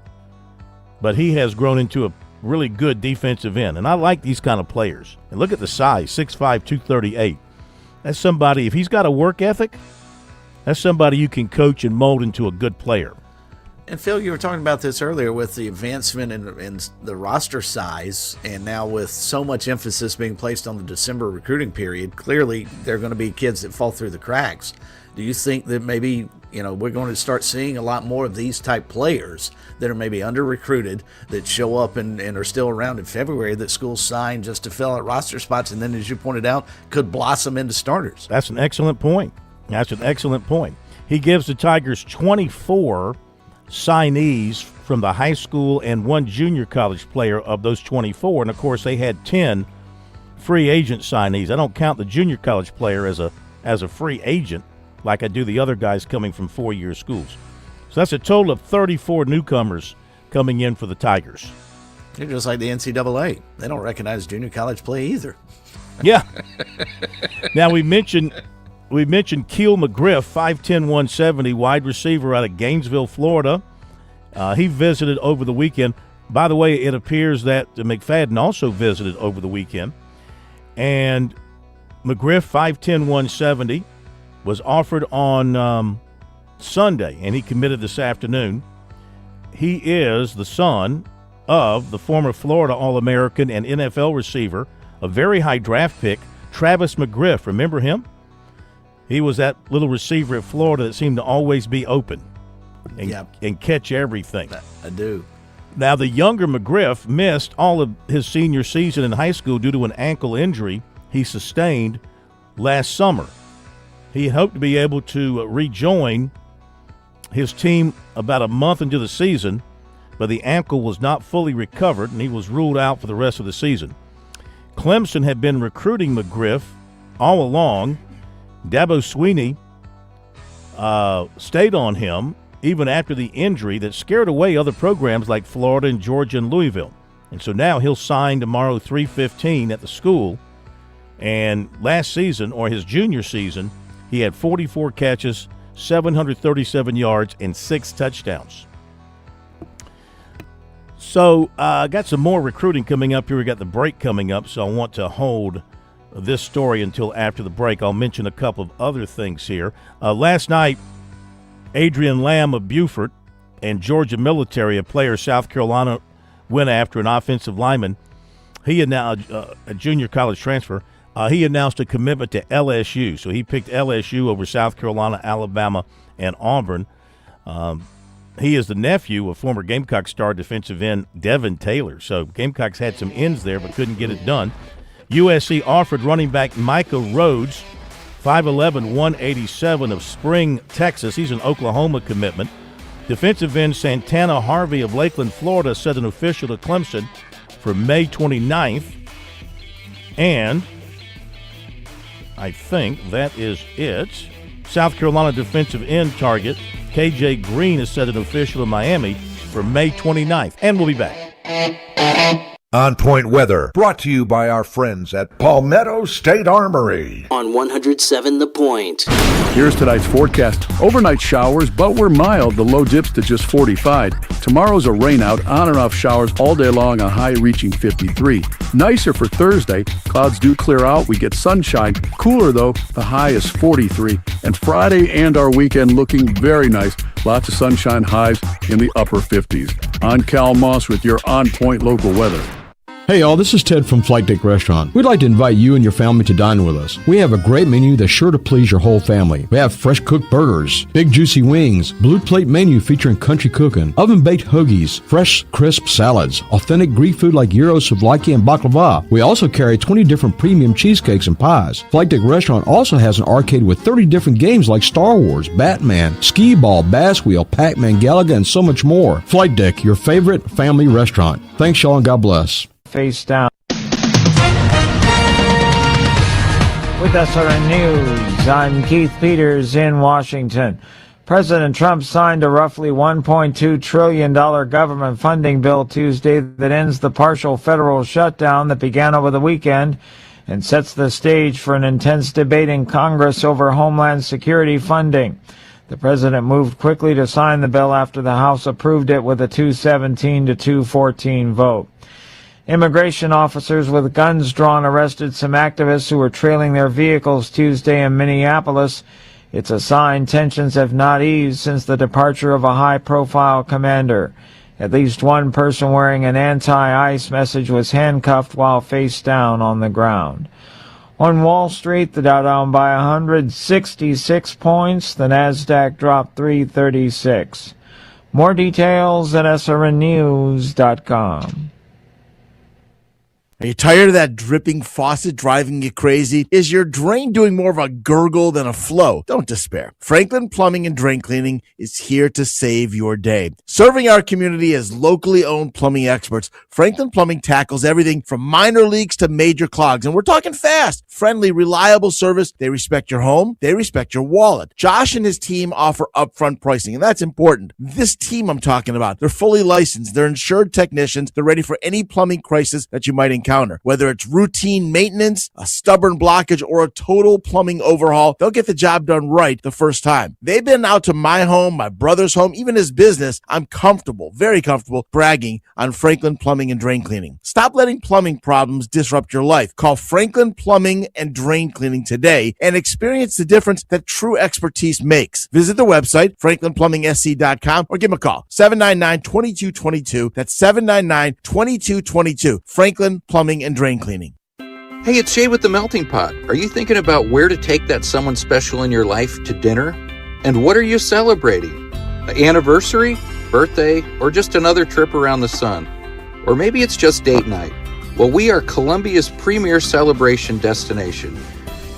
but he has grown into a really good defensive end. And I like these kind of players. And look at the size, 6'5", 238. That's somebody, if he's got a work ethic, that's somebody you can coach and mold into a good player. And Phil, you were talking about this earlier with the advancement in the roster size, and now with so much emphasis being placed on the December recruiting period, clearly there are going to be kids that fall through the cracks. Do you think that maybe, we're going to start seeing a lot more of these type players that are maybe under-recruited that show up and are still around in February that schools sign just to fill out roster spots and then, as you pointed out, could blossom into starters? That's an excellent point. He gives the Tigers 24 signees from the high school and 1 junior college player of those 24. And, of course, they had 10 free agent signees. I don't count the junior college player as a free agent like I do the other guys coming from 4-year schools. So that's a total of 34 newcomers coming in for the Tigers. They're just like the NCAA. They don't recognize junior college play either. Yeah. Now, we mentioned Keel McGriff, 5'10", 170, wide receiver out of Gainesville, Florida. He visited over the weekend. By the way, it appears that McFadden also visited over the weekend. And McGriff, 5'10", 170, was offered on Sunday, and he committed this afternoon. He is the son of the former Florida All-American and NFL receiver, a very high draft pick, Travis McGriff. Remember him? He was that little receiver at Florida that seemed to always be open and catch everything. I do. Now, the younger McGriff missed all of his senior season in high school due to an ankle injury he sustained last summer. He hoped to be able to rejoin his team about a month into the season, but the ankle was not fully recovered, and he was ruled out for the rest of the season. Clemson had been recruiting McGriff all along. Dabo Swinney stayed on him even after the injury that scared away other programs like Florida and Georgia and Louisville. And so now he'll sign tomorrow 3/15 at the school. And last season, or his junior season, he had 44 catches, 737 yards, and 6 touchdowns. So I got some more recruiting coming up here. We got the break coming up, so I want to hold this story until after the break. I'll mention a couple of other things here. Last night, Adrian Lamb of Beaufort and Georgia Military, a player South Carolina went after, an offensive lineman. He announced a junior college transfer. He announced a commitment to LSU. So he picked LSU over South Carolina, Alabama, and Auburn. He is the nephew of former Gamecock star defensive end Devin Taylor. So Gamecocks had some ends there but couldn't get it done. USC offered running back Micah Rhodes, 5'11", 187 of Spring, Texas. He's an Oklahoma commitment. Defensive end Santana Harvey of Lakeland, Florida, said an official to Clemson for May 29th. And I think that is it. South Carolina defensive end target KJ Green has set an official in Miami for May 29th. And we'll be back. On Point Weather, brought to you by our friends at Palmetto State Armory. On 107 The Point. Here's tonight's forecast. Overnight showers, but we're mild. The low dips to just 45. Tomorrow's a rain out, on and off showers all day long, a high reaching 53. Nicer for Thursday. Clouds do clear out. We get sunshine. Cooler, though. The high is 43. And Friday and our weekend looking very nice. Lots of sunshine, highs in the upper 50s. I'm Cal Moss with your On Point local weather. Hey y'all, this is Ted from Flight Deck Restaurant. We'd like to invite you and your family to dine with us. We have a great menu that's sure to please your whole family. We have fresh cooked burgers, big juicy wings, blue plate menu featuring country cooking, oven baked hoagies, fresh crisp salads, authentic Greek food like gyros, souvlaki, and baklava. We also carry 20 different premium cheesecakes and pies. Flight Deck Restaurant also has an arcade with 30 different games like Star Wars, Batman, Skee Ball, Bass Wheel, Pac-Man, Galaga, and so much more. Flight Deck, your favorite family restaurant. Thanks y'all and God bless. Face down. With SRN News, I'm Keith Peters in Washington. President Trump signed a roughly $1.2 trillion government funding bill Tuesday that ends the partial federal shutdown that began over the weekend and sets the stage for an intense debate in Congress over Homeland Security funding. The president moved quickly to sign the bill after the House approved it with a 217 to 214 vote. Immigration officers with guns drawn arrested some activists who were trailing their vehicles Tuesday in Minneapolis. It's a sign tensions have not eased since the departure of a high-profile commander. At least one person wearing an anti-ICE message was handcuffed while face down on the ground. On Wall Street, the Dow down by 166 points. The Nasdaq dropped 336. More details at srnnews.com. Are you tired of that dripping faucet driving you crazy? Is your drain doing more of a gurgle than a flow? Don't despair. Franklin Plumbing and Drain Cleaning is here to save your day. Serving our community as locally owned plumbing experts, Franklin Plumbing tackles everything from minor leaks to major clogs. And we're talking fast, friendly, reliable service. They respect your home. They respect your wallet. Josh and his team offer upfront pricing, and that's important. This team I'm talking about, they're fully licensed. They're insured technicians. They're ready for any plumbing crisis that you might encounter. Whether it's routine maintenance, a stubborn blockage, or a total plumbing overhaul, they'll get the job done right the first time. They've been out to my home, my brother's home, even his business. I'm comfortable, very comfortable, bragging on Franklin Plumbing and Drain Cleaning. Stop letting plumbing problems disrupt your life. Call Franklin Plumbing and Drain Cleaning today and experience the difference that true expertise makes. Visit the website, franklinplumbing.sc.com, or give them a call, 799-2222. That's 799-2222. Franklin Plumbing and Drain Cleaning. Hey, it's Jay with the Melting Pot. Are you thinking about where to take that someone special in your life to dinner? And what are you celebrating? An anniversary, birthday, or just another trip around the sun? Or maybe it's just date night. Well, we are Columbia's premier celebration destination.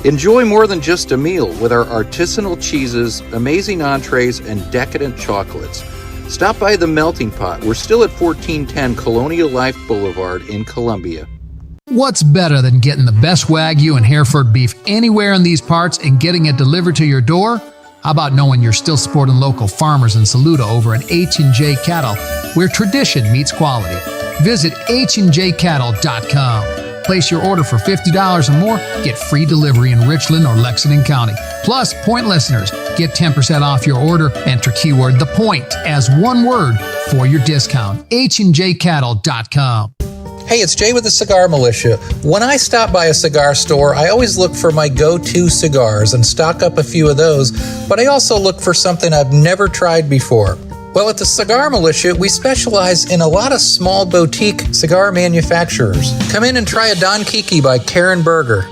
Enjoy more than just a meal with our artisanal cheeses, amazing entrees, and decadent chocolates. Stop by the Melting Pot. We're still at 1410 Colonial Life Boulevard in Columbia. What's better than getting the best Wagyu and Hereford beef anywhere in these parts and getting it delivered to your door? How about knowing you're still supporting local farmers in Saluda over at H&J Cattle, where tradition meets quality? Visit HandJCattle.com. Place your order for $50 or more, get free delivery in Richland or Lexington County. Plus, Point listeners get 10% off your order. Enter keyword The Point as one word for your discount. HandJCattle.com. Hey, it's Jay with the Cigar Militia. When I stop by a cigar store, I always look for my go-to cigars and stock up a few of those, but I also look for something I've never tried before. Well, at the Cigar Militia, we specialize in a lot of small boutique cigar manufacturers. Come in and try a Don Kiki by Karen Berger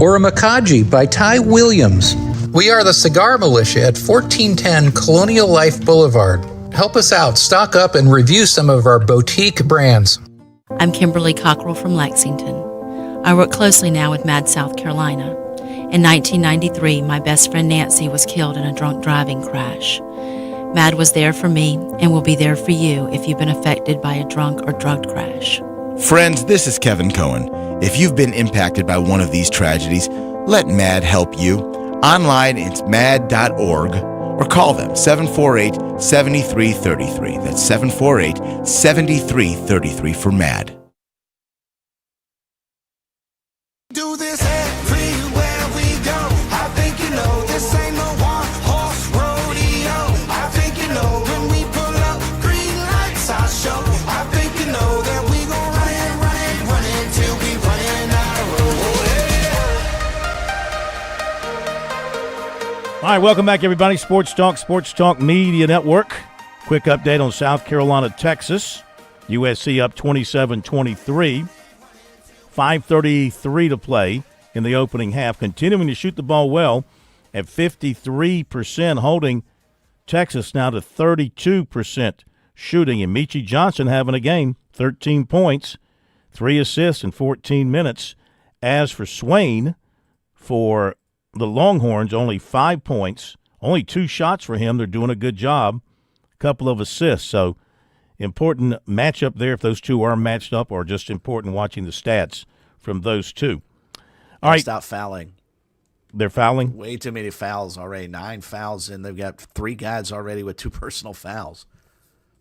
or a Makaji by Ty Williams. We are the Cigar Militia at 1410 Colonial Life Boulevard. Help us out, stock up, and review some of our boutique brands. I'm Kimberly Cockrell from Lexington. I work closely now with MAD South Carolina. In 1993, my best friend Nancy was killed in a drunk driving crash. MAD was there for me and will be there for you if you've been affected by a drunk or drugged crash. Friends, this is Kevin Cohen. If you've been impacted by one of these tragedies, let MAD help you. Online, it's mad.org, or call them 748-7333. That's 748-7333 for MAD. Do this everywhere we go. I think you know this ain't no one-horse rodeo. I think you know when we pull up green lights, our show. I think you know that we gon' run it till we running out of road. All right, welcome back, everybody. Sports Talk Media Network. Quick update on South Carolina, Texas. USC up 27-23. 5:33 to play in the opening half, continuing to shoot the ball well at 53%, holding Texas now to 32% shooting. And Michi Johnson having a game, 13 points, 3 assists in 14 minutes. As for Swain, for the Longhorns, only 5 points, only 2 shots for him. They're doing a good job, a couple of assists. So important matchup there if those two are matched up, or just important watching the stats from those two. All right. Stop fouling. They're fouling? Way too many fouls already. 9 fouls, and they've got 3 guys already with 2 personal fouls.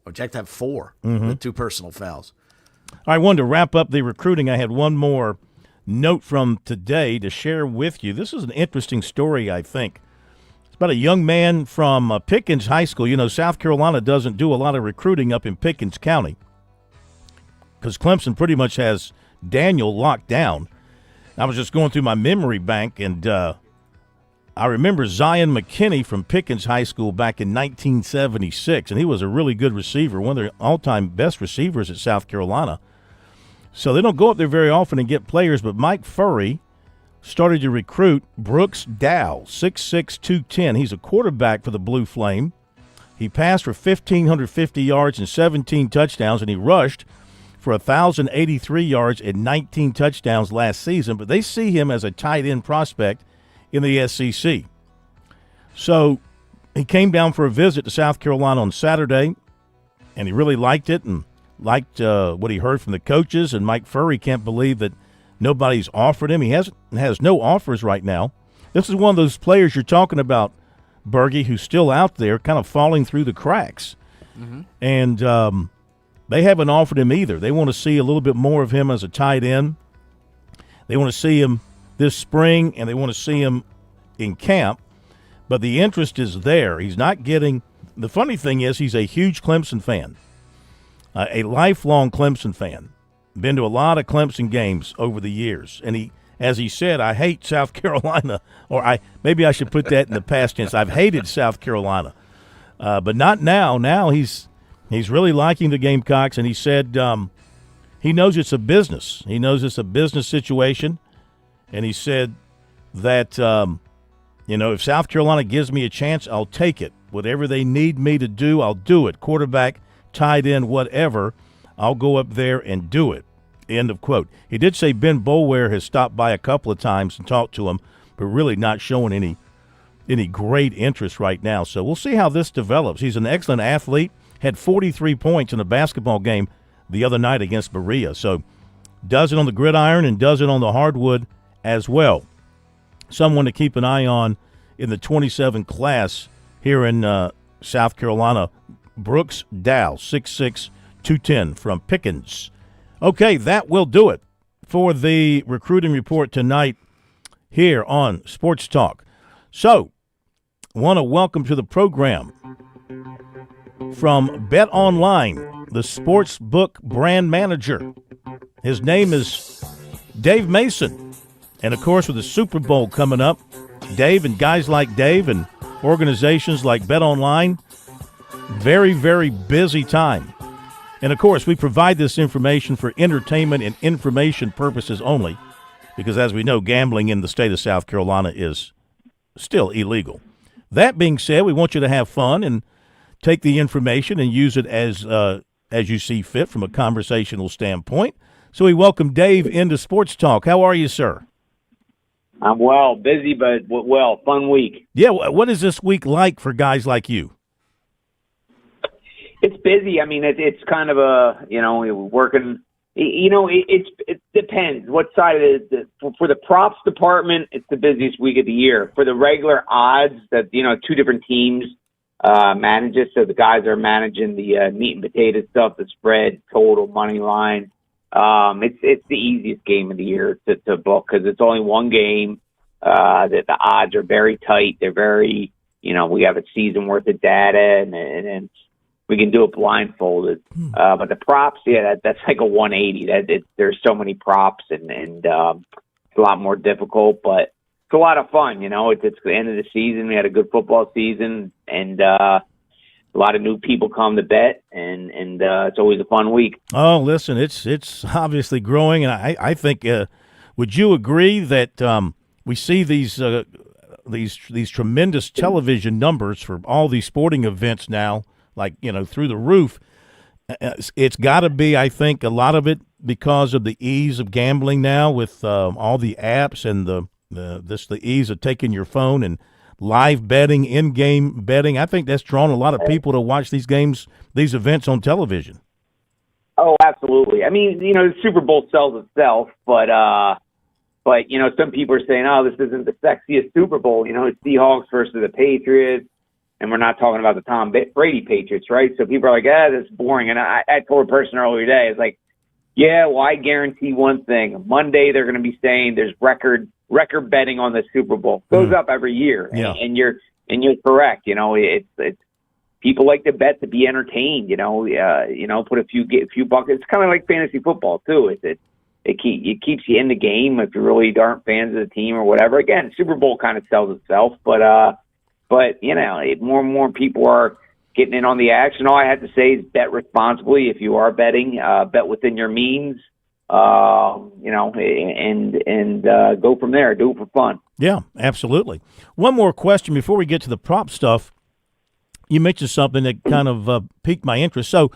Or Jack to have 4 with 2 personal fouls. I wanted to wrap up the recruiting. I had one more note from today to share with you. This is an interesting story, I think. It's about a young man from Pickens High School. You know, South Carolina doesn't do a lot of recruiting up in Pickens County because Clemson pretty much has Daniel locked down. I was just going through my memory bank, and I remember Zion McKinney from Pickens High School back in 1976, and he was a really good receiver, one of their all-time best receivers at South Carolina. So they don't go up there very often and get players, but Mike Furry started to recruit Brooks Dow, 6'6", 210. He's a quarterback for the Blue Flame. He passed for 1,550 yards and 17 touchdowns, and he rushed for 1,083 yards and 19 touchdowns last season. But they see him as a tight end prospect in the SEC. So he came down for a visit to South Carolina on Saturday, and he really liked it and liked what he heard from the coaches. And Mike Furry can't believe that nobody's offered him. He has no offers right now. This is one of those players you're talking about, Bergie, who's still out there kind of falling through the cracks. Mm-hmm. And they haven't offered him either. They want to see a little bit more of him as a tight end. They want to see him this spring, and they want to see him in camp. But the interest is there. He's not getting – the funny thing is he's a huge Clemson fan, a lifelong Clemson fan. Been to a lot of Clemson games over the years. And he, as he said, I hate South Carolina. Or maybe I should put that in the past tense. I've hated South Carolina. But not now. Now he's really liking the Gamecocks, and he said he knows it's a business. He knows it's a business situation. And he said that, if South Carolina gives me a chance, I'll take it. Whatever they need me to do, I'll do it. Quarterback, tight end, whatever, I'll go up there and do it. End of quote. He did say Ben Boulware has stopped by a couple of times and talked to him, but really not showing any great interest right now. So we'll see how this develops. He's an excellent athlete, had 43 points in a basketball game the other night against Berea. So does it on the gridiron and does it on the hardwood as well. Someone to keep an eye on in the 27 class here in South Carolina, Brooks Dow, 6'6", 210 from Pickens. Okay, that will do it for the recruiting report tonight here on Sports Talk. So, want to welcome to the program from Bet Online, the sportsbook brand manager. His name is Dave Mason. And, of course, with the Super Bowl coming up, Dave and guys like Dave and organizations like Bet Online, very, very busy time. And, of course, we provide this information for entertainment and information purposes only because, as we know, gambling in the state of South Carolina is still illegal. That being said, we want you to have fun and take the information and use it as you see fit from a conversational standpoint. So we welcome Dave into Sports Talk. How are you, sir? I'm well, busy, but well, fun week. Yeah, what is this week like for guys like you? It's busy. I mean, it's kind of working. It depends what side of it. For the props department, it's the busiest week of the year. For the regular odds, that 2 different teams manage it. So the guys are managing the meat and potato stuff, the spread, total, money line. It's the easiest game of the year to book because it's only one game. That the odds are very tight. They're very, we have a season worth of data and we can do it blindfolded. But the props, that's like a 180. There's so many props and it's a lot more difficult, but it's a lot of fun. It's the end of the season. We had a good football season and a lot of new people come to bet, and it's always a fun week. Oh, listen, it's obviously growing, and I think would you agree that we see these tremendous television numbers for all these sporting events now, like, through the roof? It's got to be, I think, a lot of it because of the ease of gambling now with all the apps and the ease of taking your phone and live betting, in-game betting. I think that's drawn a lot of people to watch these games, these events on television. Oh, absolutely. I mean, the Super Bowl sells itself, but some people are saying, oh, this isn't the sexiest Super Bowl. It's Seahawks versus the Patriots, and we're not talking about the Tom Brady Patriots, right? So people are like, this is boring. And I told a person earlier today, it's like, yeah, well, I guarantee one thing. Monday they're going to be saying there's record betting on the Super Bowl. Goes up every year, yeah. and you're correct. It's people like to bet to be entertained. Put a few bucks. It's kind of like fantasy football too. It keeps you in the game if you really aren't fans of the team or whatever. Again, Super Bowl kind of sells itself, but more and more people are getting in on the action. All I have to say is bet responsibly. If you are betting, bet within your means. And go from there. Do it for fun. Yeah, absolutely. One more question before we get to the prop stuff. You mentioned something that kind of piqued my interest. So,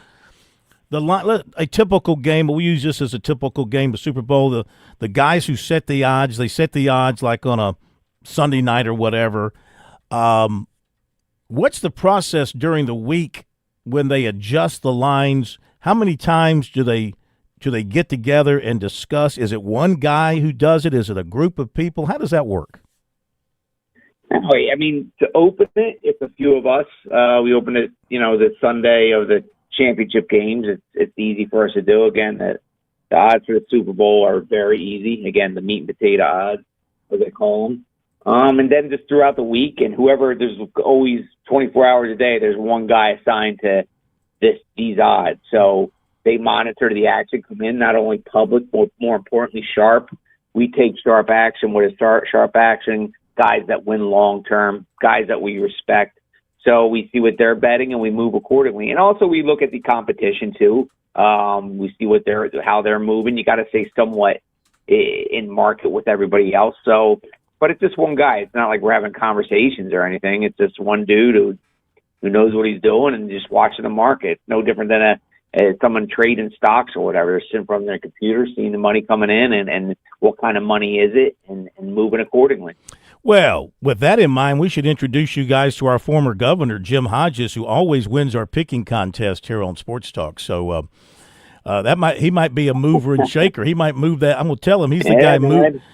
a typical game, but we use this as a typical game, the Super Bowl. The guys who set the odds, they set the odds like on a Sunday night or whatever. What's the process during the week when they adjust the lines? How many times do they get together and discuss? Is it one guy who does it? Is it a group of people? How does that work? I mean, to open it, it's a few of us. We open it, the Sunday of the championship games. It's easy for us to do. Again, the odds for the Super Bowl are very easy. Again, the meat and potato odds, as they call them. And then just throughout the week, and there's always 24 hours a day, there's one guy assigned to these odds. So they monitor the action come in, not only public, but more importantly, sharp. We take sharp action. What is sharp action? Guys that win long term, guys that we respect. So we see what they're betting and we move accordingly. And also we look at the competition too. We see how they're moving. You got to stay somewhat in market with everybody else. So, but it's just one guy. It's not like we're having conversations or anything. It's just one dude who knows what he's doing and just watching the market. It's no different than someone trading stocks or whatever. They're sitting from their computer, seeing the money coming in and what kind of money is it and moving accordingly. Well, with that in mind, we should introduce you guys to our former governor, Jim Hodges, who always wins our picking contest here on Sports Talk. So he might be a mover and shaker. He might move that. I'm going to tell him he's the guy.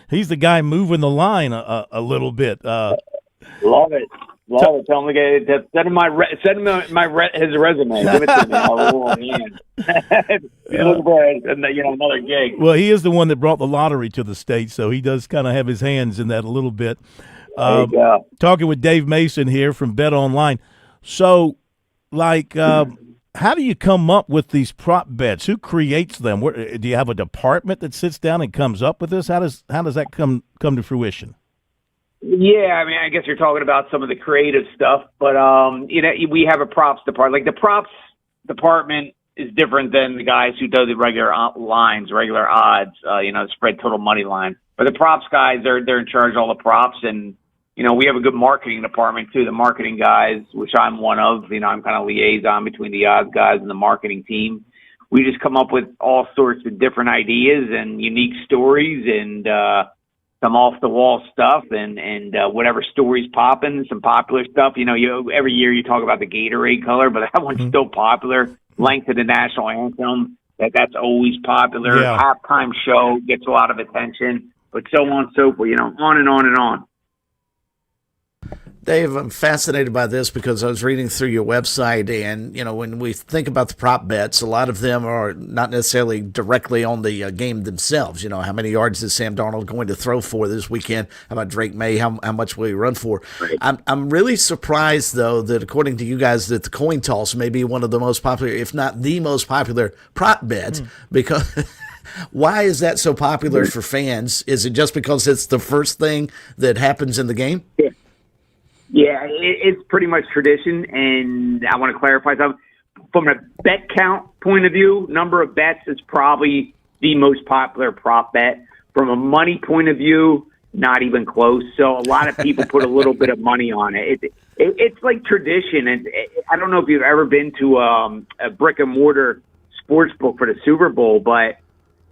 He's the guy moving the line a little bit. Love it. Tell him to send him his resume. Give it to me. I'll another gig. Well, he is the one that brought the lottery to the state, so he does kind of have his hands in that a little bit. Talking with Dave Mason here from Bet Online. So, how do you come up with these prop bets? Who creates them? Do you have a department that sits down and comes up with this? How does that come to fruition? Yeah, I mean, I guess you're talking about some of the creative stuff, but we have a props department. Like the props department is different than the guys who do the regular lines, regular odds, spread total money line. But the props guys, they're in charge of all the props, and we have a good marketing department too. The marketing guys, which I'm one of, I'm kind of liaison between the odds guys and the marketing team. We just come up with all sorts of different ideas and unique stories and some off-the-wall stuff and whatever story's popping, some popular stuff. Every year you talk about the Gatorade color, but that one's still popular. Length of the national anthem, that's always popular. Yeah. Halftime show gets a lot of attention, but so on and so forth, on and on and on. Dave, I'm fascinated by this because I was reading through your website, and when we think about the prop bets, a lot of them are not necessarily directly on the game themselves. How many yards is Sam Darnold going to throw for this weekend? How about Drake May? How much will he run for? Right. I'm really surprised, though, that according to you guys, that the coin toss may be one of the most popular, if not the most popular prop bet, because why is that so popular for fans? Is it just because it's the first thing that happens in the game? Yeah. Yeah, it's pretty much tradition, and I want to clarify something. From a bet count point of view, number of bets is probably the most popular prop bet. From a money point of view, not even close. So a lot of people put a little bit of money on it. It's like tradition. And I don't know if you've ever been to a brick-and-mortar sports book for the Super Bowl, but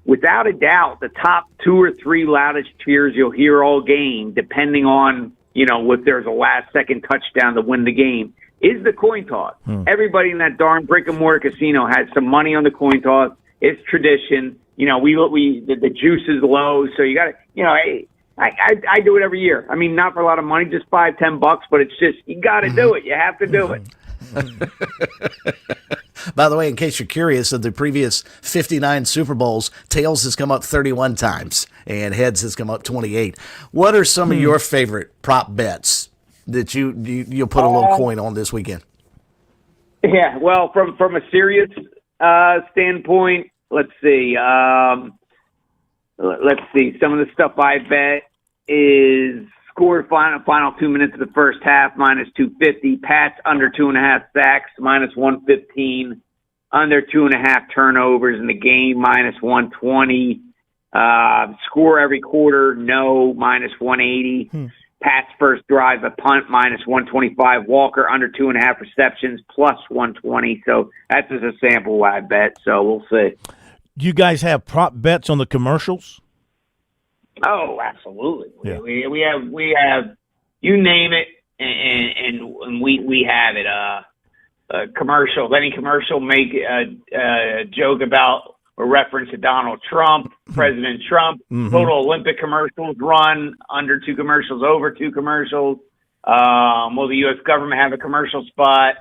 without a doubt, the top 2 or 3 loudest cheers you'll hear all game, depending on, if there's a last-second touchdown to win the game, is the coin toss. Everybody in that darn brick-and-mortar casino has some money on the coin toss. It's tradition. The juice is low, so you got to, I do it every year. I mean, not for a lot of money, just $5-10, but it's just, you got to do it. You have to do it. By the way, in case you're curious, of the previous 59 Super Bowls, tails has come up 31 times and heads has come up 28. What are some of your favorite prop bets that you'll put a little coin on this weekend? Yeah, well, from a serious standpoint, let's see. Some of the stuff I bet is score final 2 minutes of the first half, -250. Pats under 2.5 sacks, -115. Under 2.5 turnovers in the game, -120. Score every quarter, no, -180. Pats first drive, a punt, -125. Walker under 2.5 receptions, +120. So that's just a sample I bet. So we'll see. Do you guys have prop bets on the commercials? Oh, absolutely. Yeah. We have you name it, and we have it. Commercial. Any commercial make a joke about or reference to Donald Trump, President Trump. Total Olympic commercials run under 2 commercials, over 2 commercials. Will the U.S. government have a commercial spot?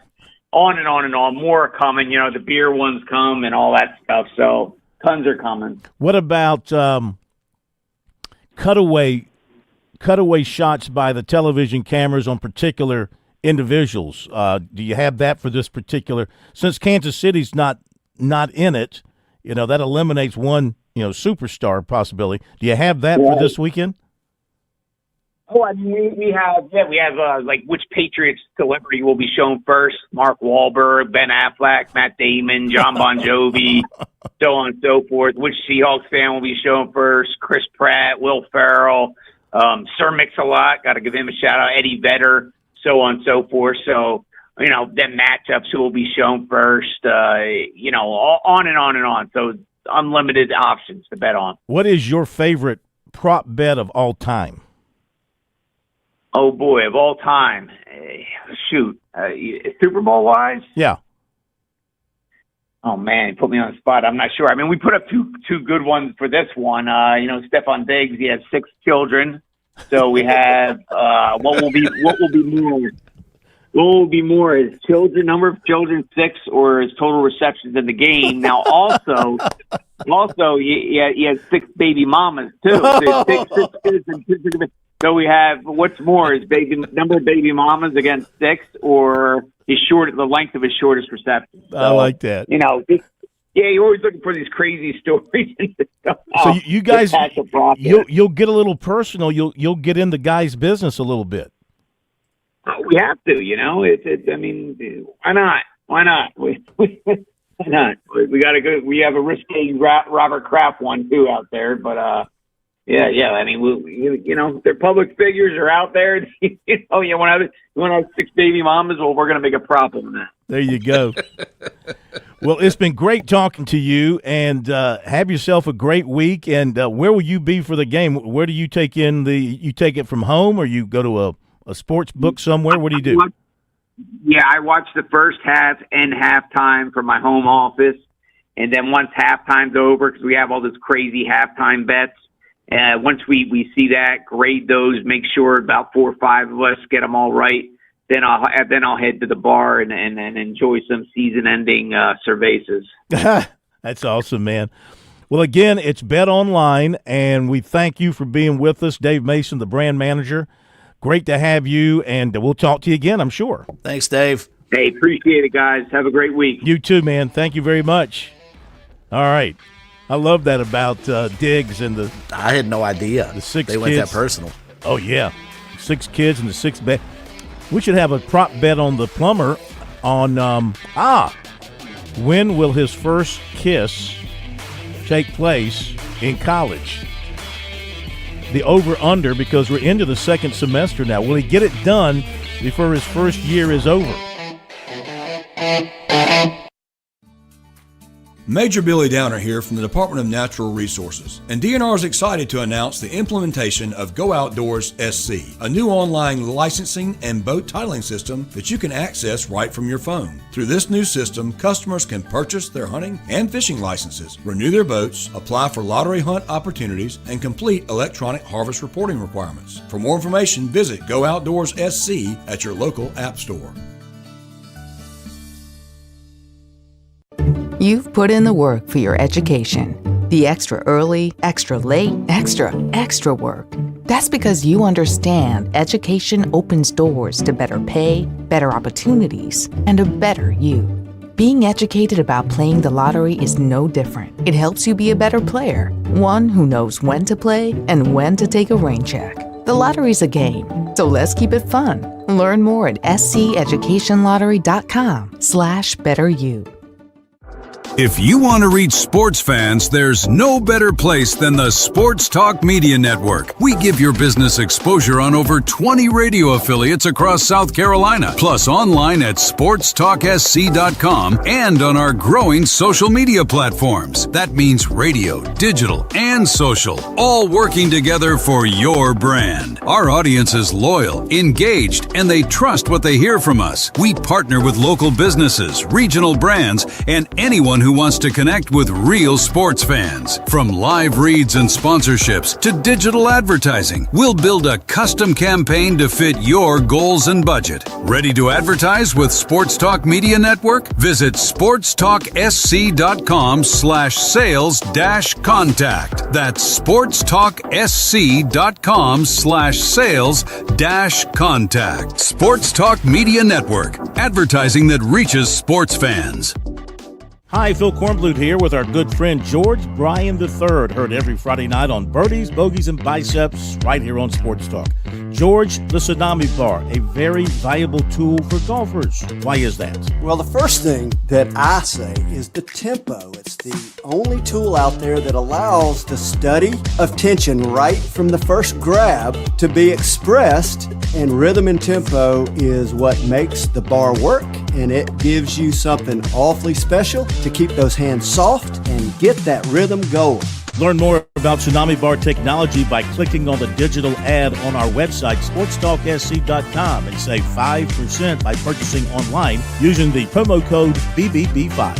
On and on and on. More are coming. The beer ones come and all that stuff. So tons are coming. What about cutaway shots by the television cameras on particular individuals? Do you have that for this particular? Since Kansas City's not in it, that eliminates one superstar possibility. Do you have that for this weekend? Oh, I mean, we have like which Patriots celebrity will be shown first? Mark Wahlberg, Ben Affleck, Matt Damon, John Bon Jovi, so on and so forth. Which Seahawks fan will be shown first? Chris Pratt, Will Ferrell, Sir Mix-a-Lot, got to give him a shout out. Eddie Vedder, so on and so forth. So then matchups who will be shown first. On and on and on. So unlimited options to bet on. What is your favorite prop bet of all time? Oh, boy, of all time. Super Bowl-wise? Yeah. Oh, man, you put me on the spot. I'm not sure. I mean, we put up two good ones for this one. Stephon Diggs, he has 6 children. So we have what will be more? What will be more, his number of children, 6, or his total receptions in the game? Now, also, he has 6 baby mamas, too. So 6 kids and 2 kids. So we have, what's more, is number of baby mamas against 6, or the length of his shortest reception. So, I like that. You're always looking for these crazy stories. So you guys, you'll get a little personal. You'll get in the guy's business a little bit. We have to, I mean, why not? Why not? Why not? We got to go. We have a risky Robert Kraft one too out there, but yeah. I mean, their public figures are out there. You want to have 6 baby mamas? Well, we're going to make a prop on that. There you go. Well, it's been great talking to you, and have yourself a great week. And where will you be for the game? Where do you take you take it from home, or you go to a sports book somewhere? What do you do? Yeah, I watch the first half and halftime from my home office. And then once halftime's over, because we have all this crazy halftime bets, once we see that, grade those, make sure about 4 or 5 of us get them all right. Then I'll head to the bar and enjoy some season-ending cervezas. That's awesome, man. Well, again, it's Bet Online, and we thank you for being with us, Dave Mason, the brand manager. Great to have you, and we'll talk to you again, I'm sure. Thanks, Dave. Hey, appreciate it, guys. Have a great week. You too, man. Thank you very much. All right. I love that about Diggs and the. I had no idea. The 6 they kids. Went that personal. Oh yeah, 6 kids and the 6 bed. We should have a prop bet on the plumber on, when will his first kiss take place in college? The over-under, because we're into the second semester now. Will he get it done before his first year is over? Major Billy Downer here from the Department of Natural Resources, and DNR is excited to announce the implementation of Go Outdoors SC, a new online licensing and boat titling system that you can access right from your phone. Through this new system, customers can purchase their hunting and fishing licenses, renew their boats, apply for lottery hunt opportunities, and complete electronic harvest reporting requirements. For more information, visit Go Outdoors SC at your local app store. You've put in the work for your education. The extra early, extra late, extra work. That's because you understand education opens doors to better pay, better opportunities, and a better you. Being educated about playing the lottery is no different. It helps you be a better player, one who knows when to play and when to take a rain check. The lottery's a game, so let's keep it fun. Learn more at sceducationlottery.com/betteryou. If you want to reach sports fans, there's no better place than the Sports Talk Media Network. We give your business exposure on over 20 radio affiliates across South Carolina, plus online at SportsTalkSC.com and on our growing social media platforms. That means radio, digital, and social, all working together for your brand. Our audience is loyal, engaged, and they trust what they hear from us. We partner with local businesses, regional brands, and anyone who wants to connect with real sports fans. From live reads and sponsorships to digital advertising, we'll build a custom campaign to fit your goals and budget. Ready to advertise with Sports Talk Media Network? Visit sportstalksc.com/sales-contact. That's sportstalksc.com/sales-contact. Sports Talk Media Network, advertising that reaches sports fans. Hi, Phil Kornblut here with our good friend George Bryan III, heard every Friday night on Birdies, Bogeys, and Biceps right here on Sports Talk. George, the Tsunami Bar, a very valuable tool for golfers. Why is that? Well, the first thing that I say is the tempo. It's the only tool out there that allows the study of tension right from the first grab to be expressed, and rhythm and tempo is what makes the bar work, and it gives you something awfully special to keep those hands soft and get that rhythm going. Learn more about Tsunami Bar technology by clicking on the digital ad on our website, SportsTalkSC.com, and save 5% by purchasing online using the promo code BBB5.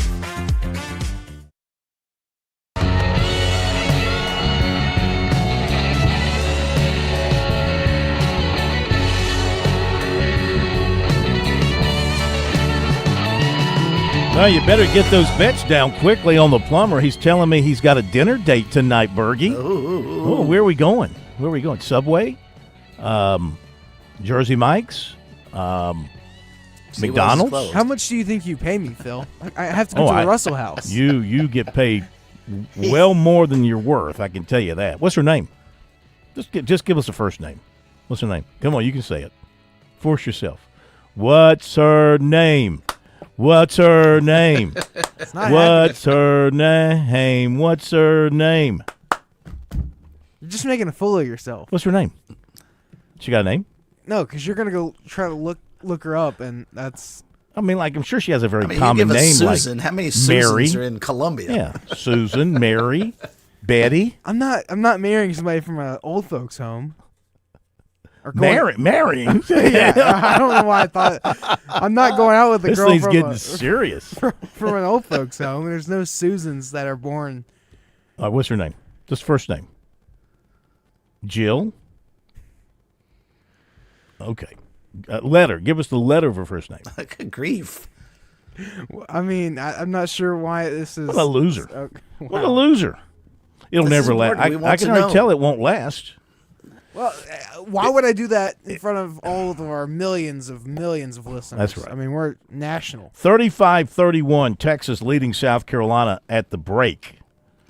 Well, you better get those bets down quickly on the plumber. He's telling me he's got a dinner date tonight, Bergie. Oh, where are we going? Where are we going? Subway? Jersey Mike's? McDonald's? How much do you think you pay me, Phil? I have to go to the Russell House. You get paid well more than you're worth, I can tell you that. What's her name? Just give us a first name. What's her name? Come on, you can say it. Force yourself. What's her name? What's her name? What's her name? What's her name? You're just making a fool of yourself. What's her name? She got a name? No, because you're gonna go try to look her up, and that's. I mean, like, I'm sure she has a very you common give us name, Susan. like How many Mary. Susans are in Columbia? Yeah, Susan, Mary, Betty. I'm not marrying somebody from an old folks' home. Marrying? Yeah, I don't know why I thought. I'm not going out with a This girl thing's from getting serious. from an old folks' home. There's no Susans that are born. What's her name? Just first name. Jill. Okay. Letter. Give us the letter of her first name. Good grief. I mean, I'm not sure why this is. What a loser. Wow. What a loser. It'll This never is last. important. We I want can to already know. tell it won't last. Well, why would I do that in front of all of our millions of listeners? That's right. I mean, we're national. 35-31, Texas leading South Carolina at the break.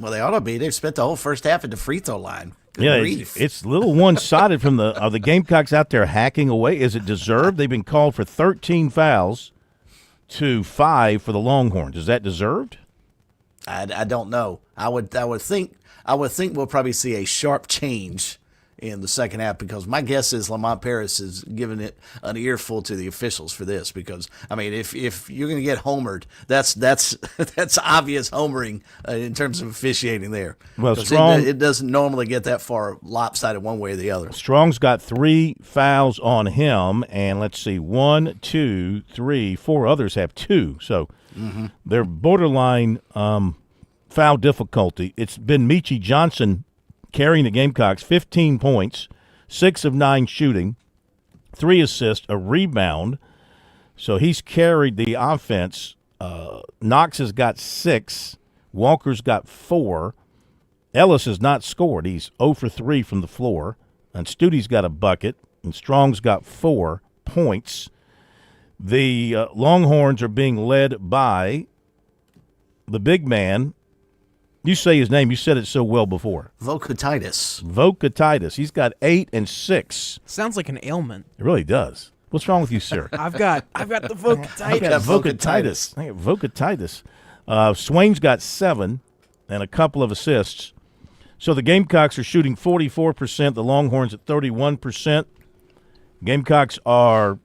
Well, they ought to be. They've spent the whole first half at the free throw line. It's a little one-sided from are the Gamecocks out there hacking away? Is it deserved? They've been called for 13 fouls to 5 for the Longhorns. Is that deserved? I don't know. I would think we'll probably see a sharp change in the second half, because my guess is Lamont Paris is giving it an earful to the officials for this, because I mean, if you're going to get homered, that's obvious homering in terms of officiating there. Well, Strong, it doesn't normally get that far lopsided one way or the other. Strong's got 3 fouls on him, and let's see, 1, 2, 3, 4 others have 2, so they're borderline foul difficulty. It's been Michi Johnson carrying the Gamecocks, 15 points, 6 of 9 shooting, 3 assists, a rebound. So he's carried the offense. Knox has got 6. Walker's got 4. Ellis has not scored. He's 0 for 3 from the floor. And Studi's got a bucket. And Strong's got 4 points. The Longhorns are being led by the big man. You say his name. You said it so well before. Vokatitis. He's got 8 and 6. Sounds like an ailment. It really does. What's wrong with you, sir? I've got the Vokatitis. I got Vokatitis. Swain's got 7 and a couple of assists. So the Gamecocks are shooting 44%. The Longhorns at 31%. Gamecocks are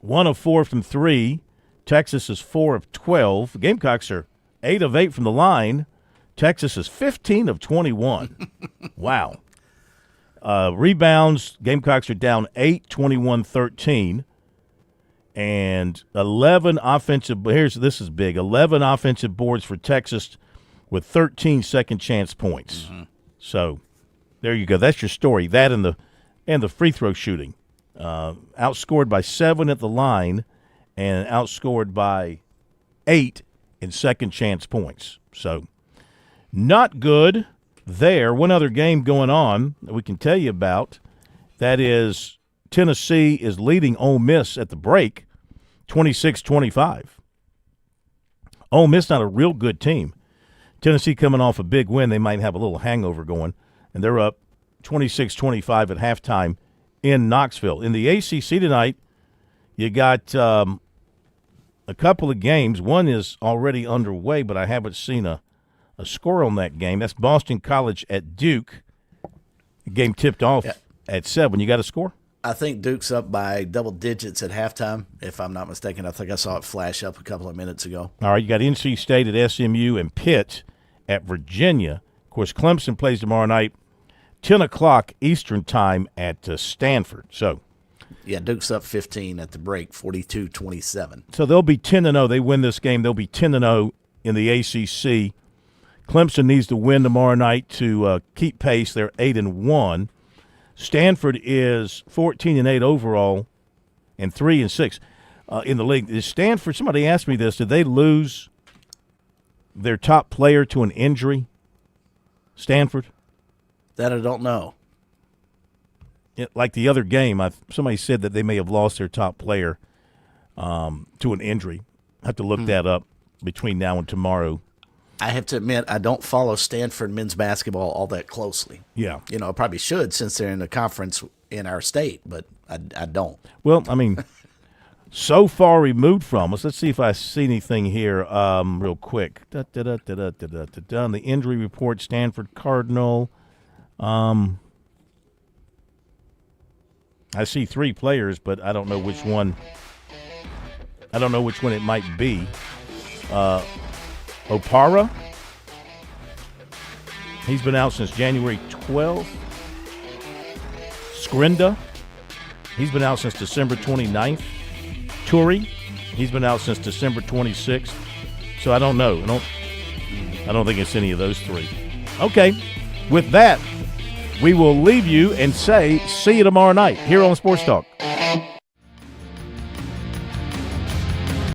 1 of 4 from 3. Texas is 4 of 12. The Gamecocks are 8 of 8 from the line. Texas is 15 of 21. Wow. Rebounds, Gamecocks are down 8, 21-13. And 11 offensive – this is big. 11 offensive boards for Texas with 13 second-chance points. So there you go. That's your story. That and the free throw shooting. Outscored by 7 at the line and outscored by 8 in second-chance points. So not good there. One other game going on that we can tell you about, that is Tennessee is leading Ole Miss at the break, 26-25. Ole Miss not a real good team. Tennessee coming off a big win. They might have a little hangover going, and they're up 26-25 at halftime in Knoxville. In the ACC tonight, you got a couple of games. One is already underway, but I haven't seen a score on that game. That's Boston College at Duke. The game tipped off at 7. You got a score? I think Duke's up by double digits at halftime, if I'm not mistaken. I think I saw it flash up a couple of minutes ago. All right, you got NC State at SMU and Pitt at Virginia. Of course, Clemson plays tomorrow night, 10 o'clock Eastern time at Stanford. So, yeah, Duke's up 15 at the break, 42-27. So they'll be 10-0. They win this game, they'll be 10-0 in the ACC. Clemson needs to win tomorrow night to keep pace. They're 8-1. Stanford is 14-8 overall and 3-6 in the league. Is Stanford? Somebody asked me this. Did they lose their top player to an injury? Stanford? That I don't know. Like the other game, somebody said that they may have lost their top player to an injury. I have to look that up between now and tomorrow. I have to admit, I don't follow Stanford men's basketball all that closely. Yeah. You know, I probably should since they're in the conference in our state, but I don't. Well, I mean, so far removed from us. Let's see if I see anything here real quick. On the injury report, Stanford Cardinal. I see 3 players, but I don't know which one. I don't know which one it might be. Opara, he's been out since January 12th. Skrinda, he's been out since December 29th. Turi, he's been out since December 26th. So I don't know. I don't think it's any of those 3. Okay, with that, we will leave you and say see you tomorrow night here on Sports Talk.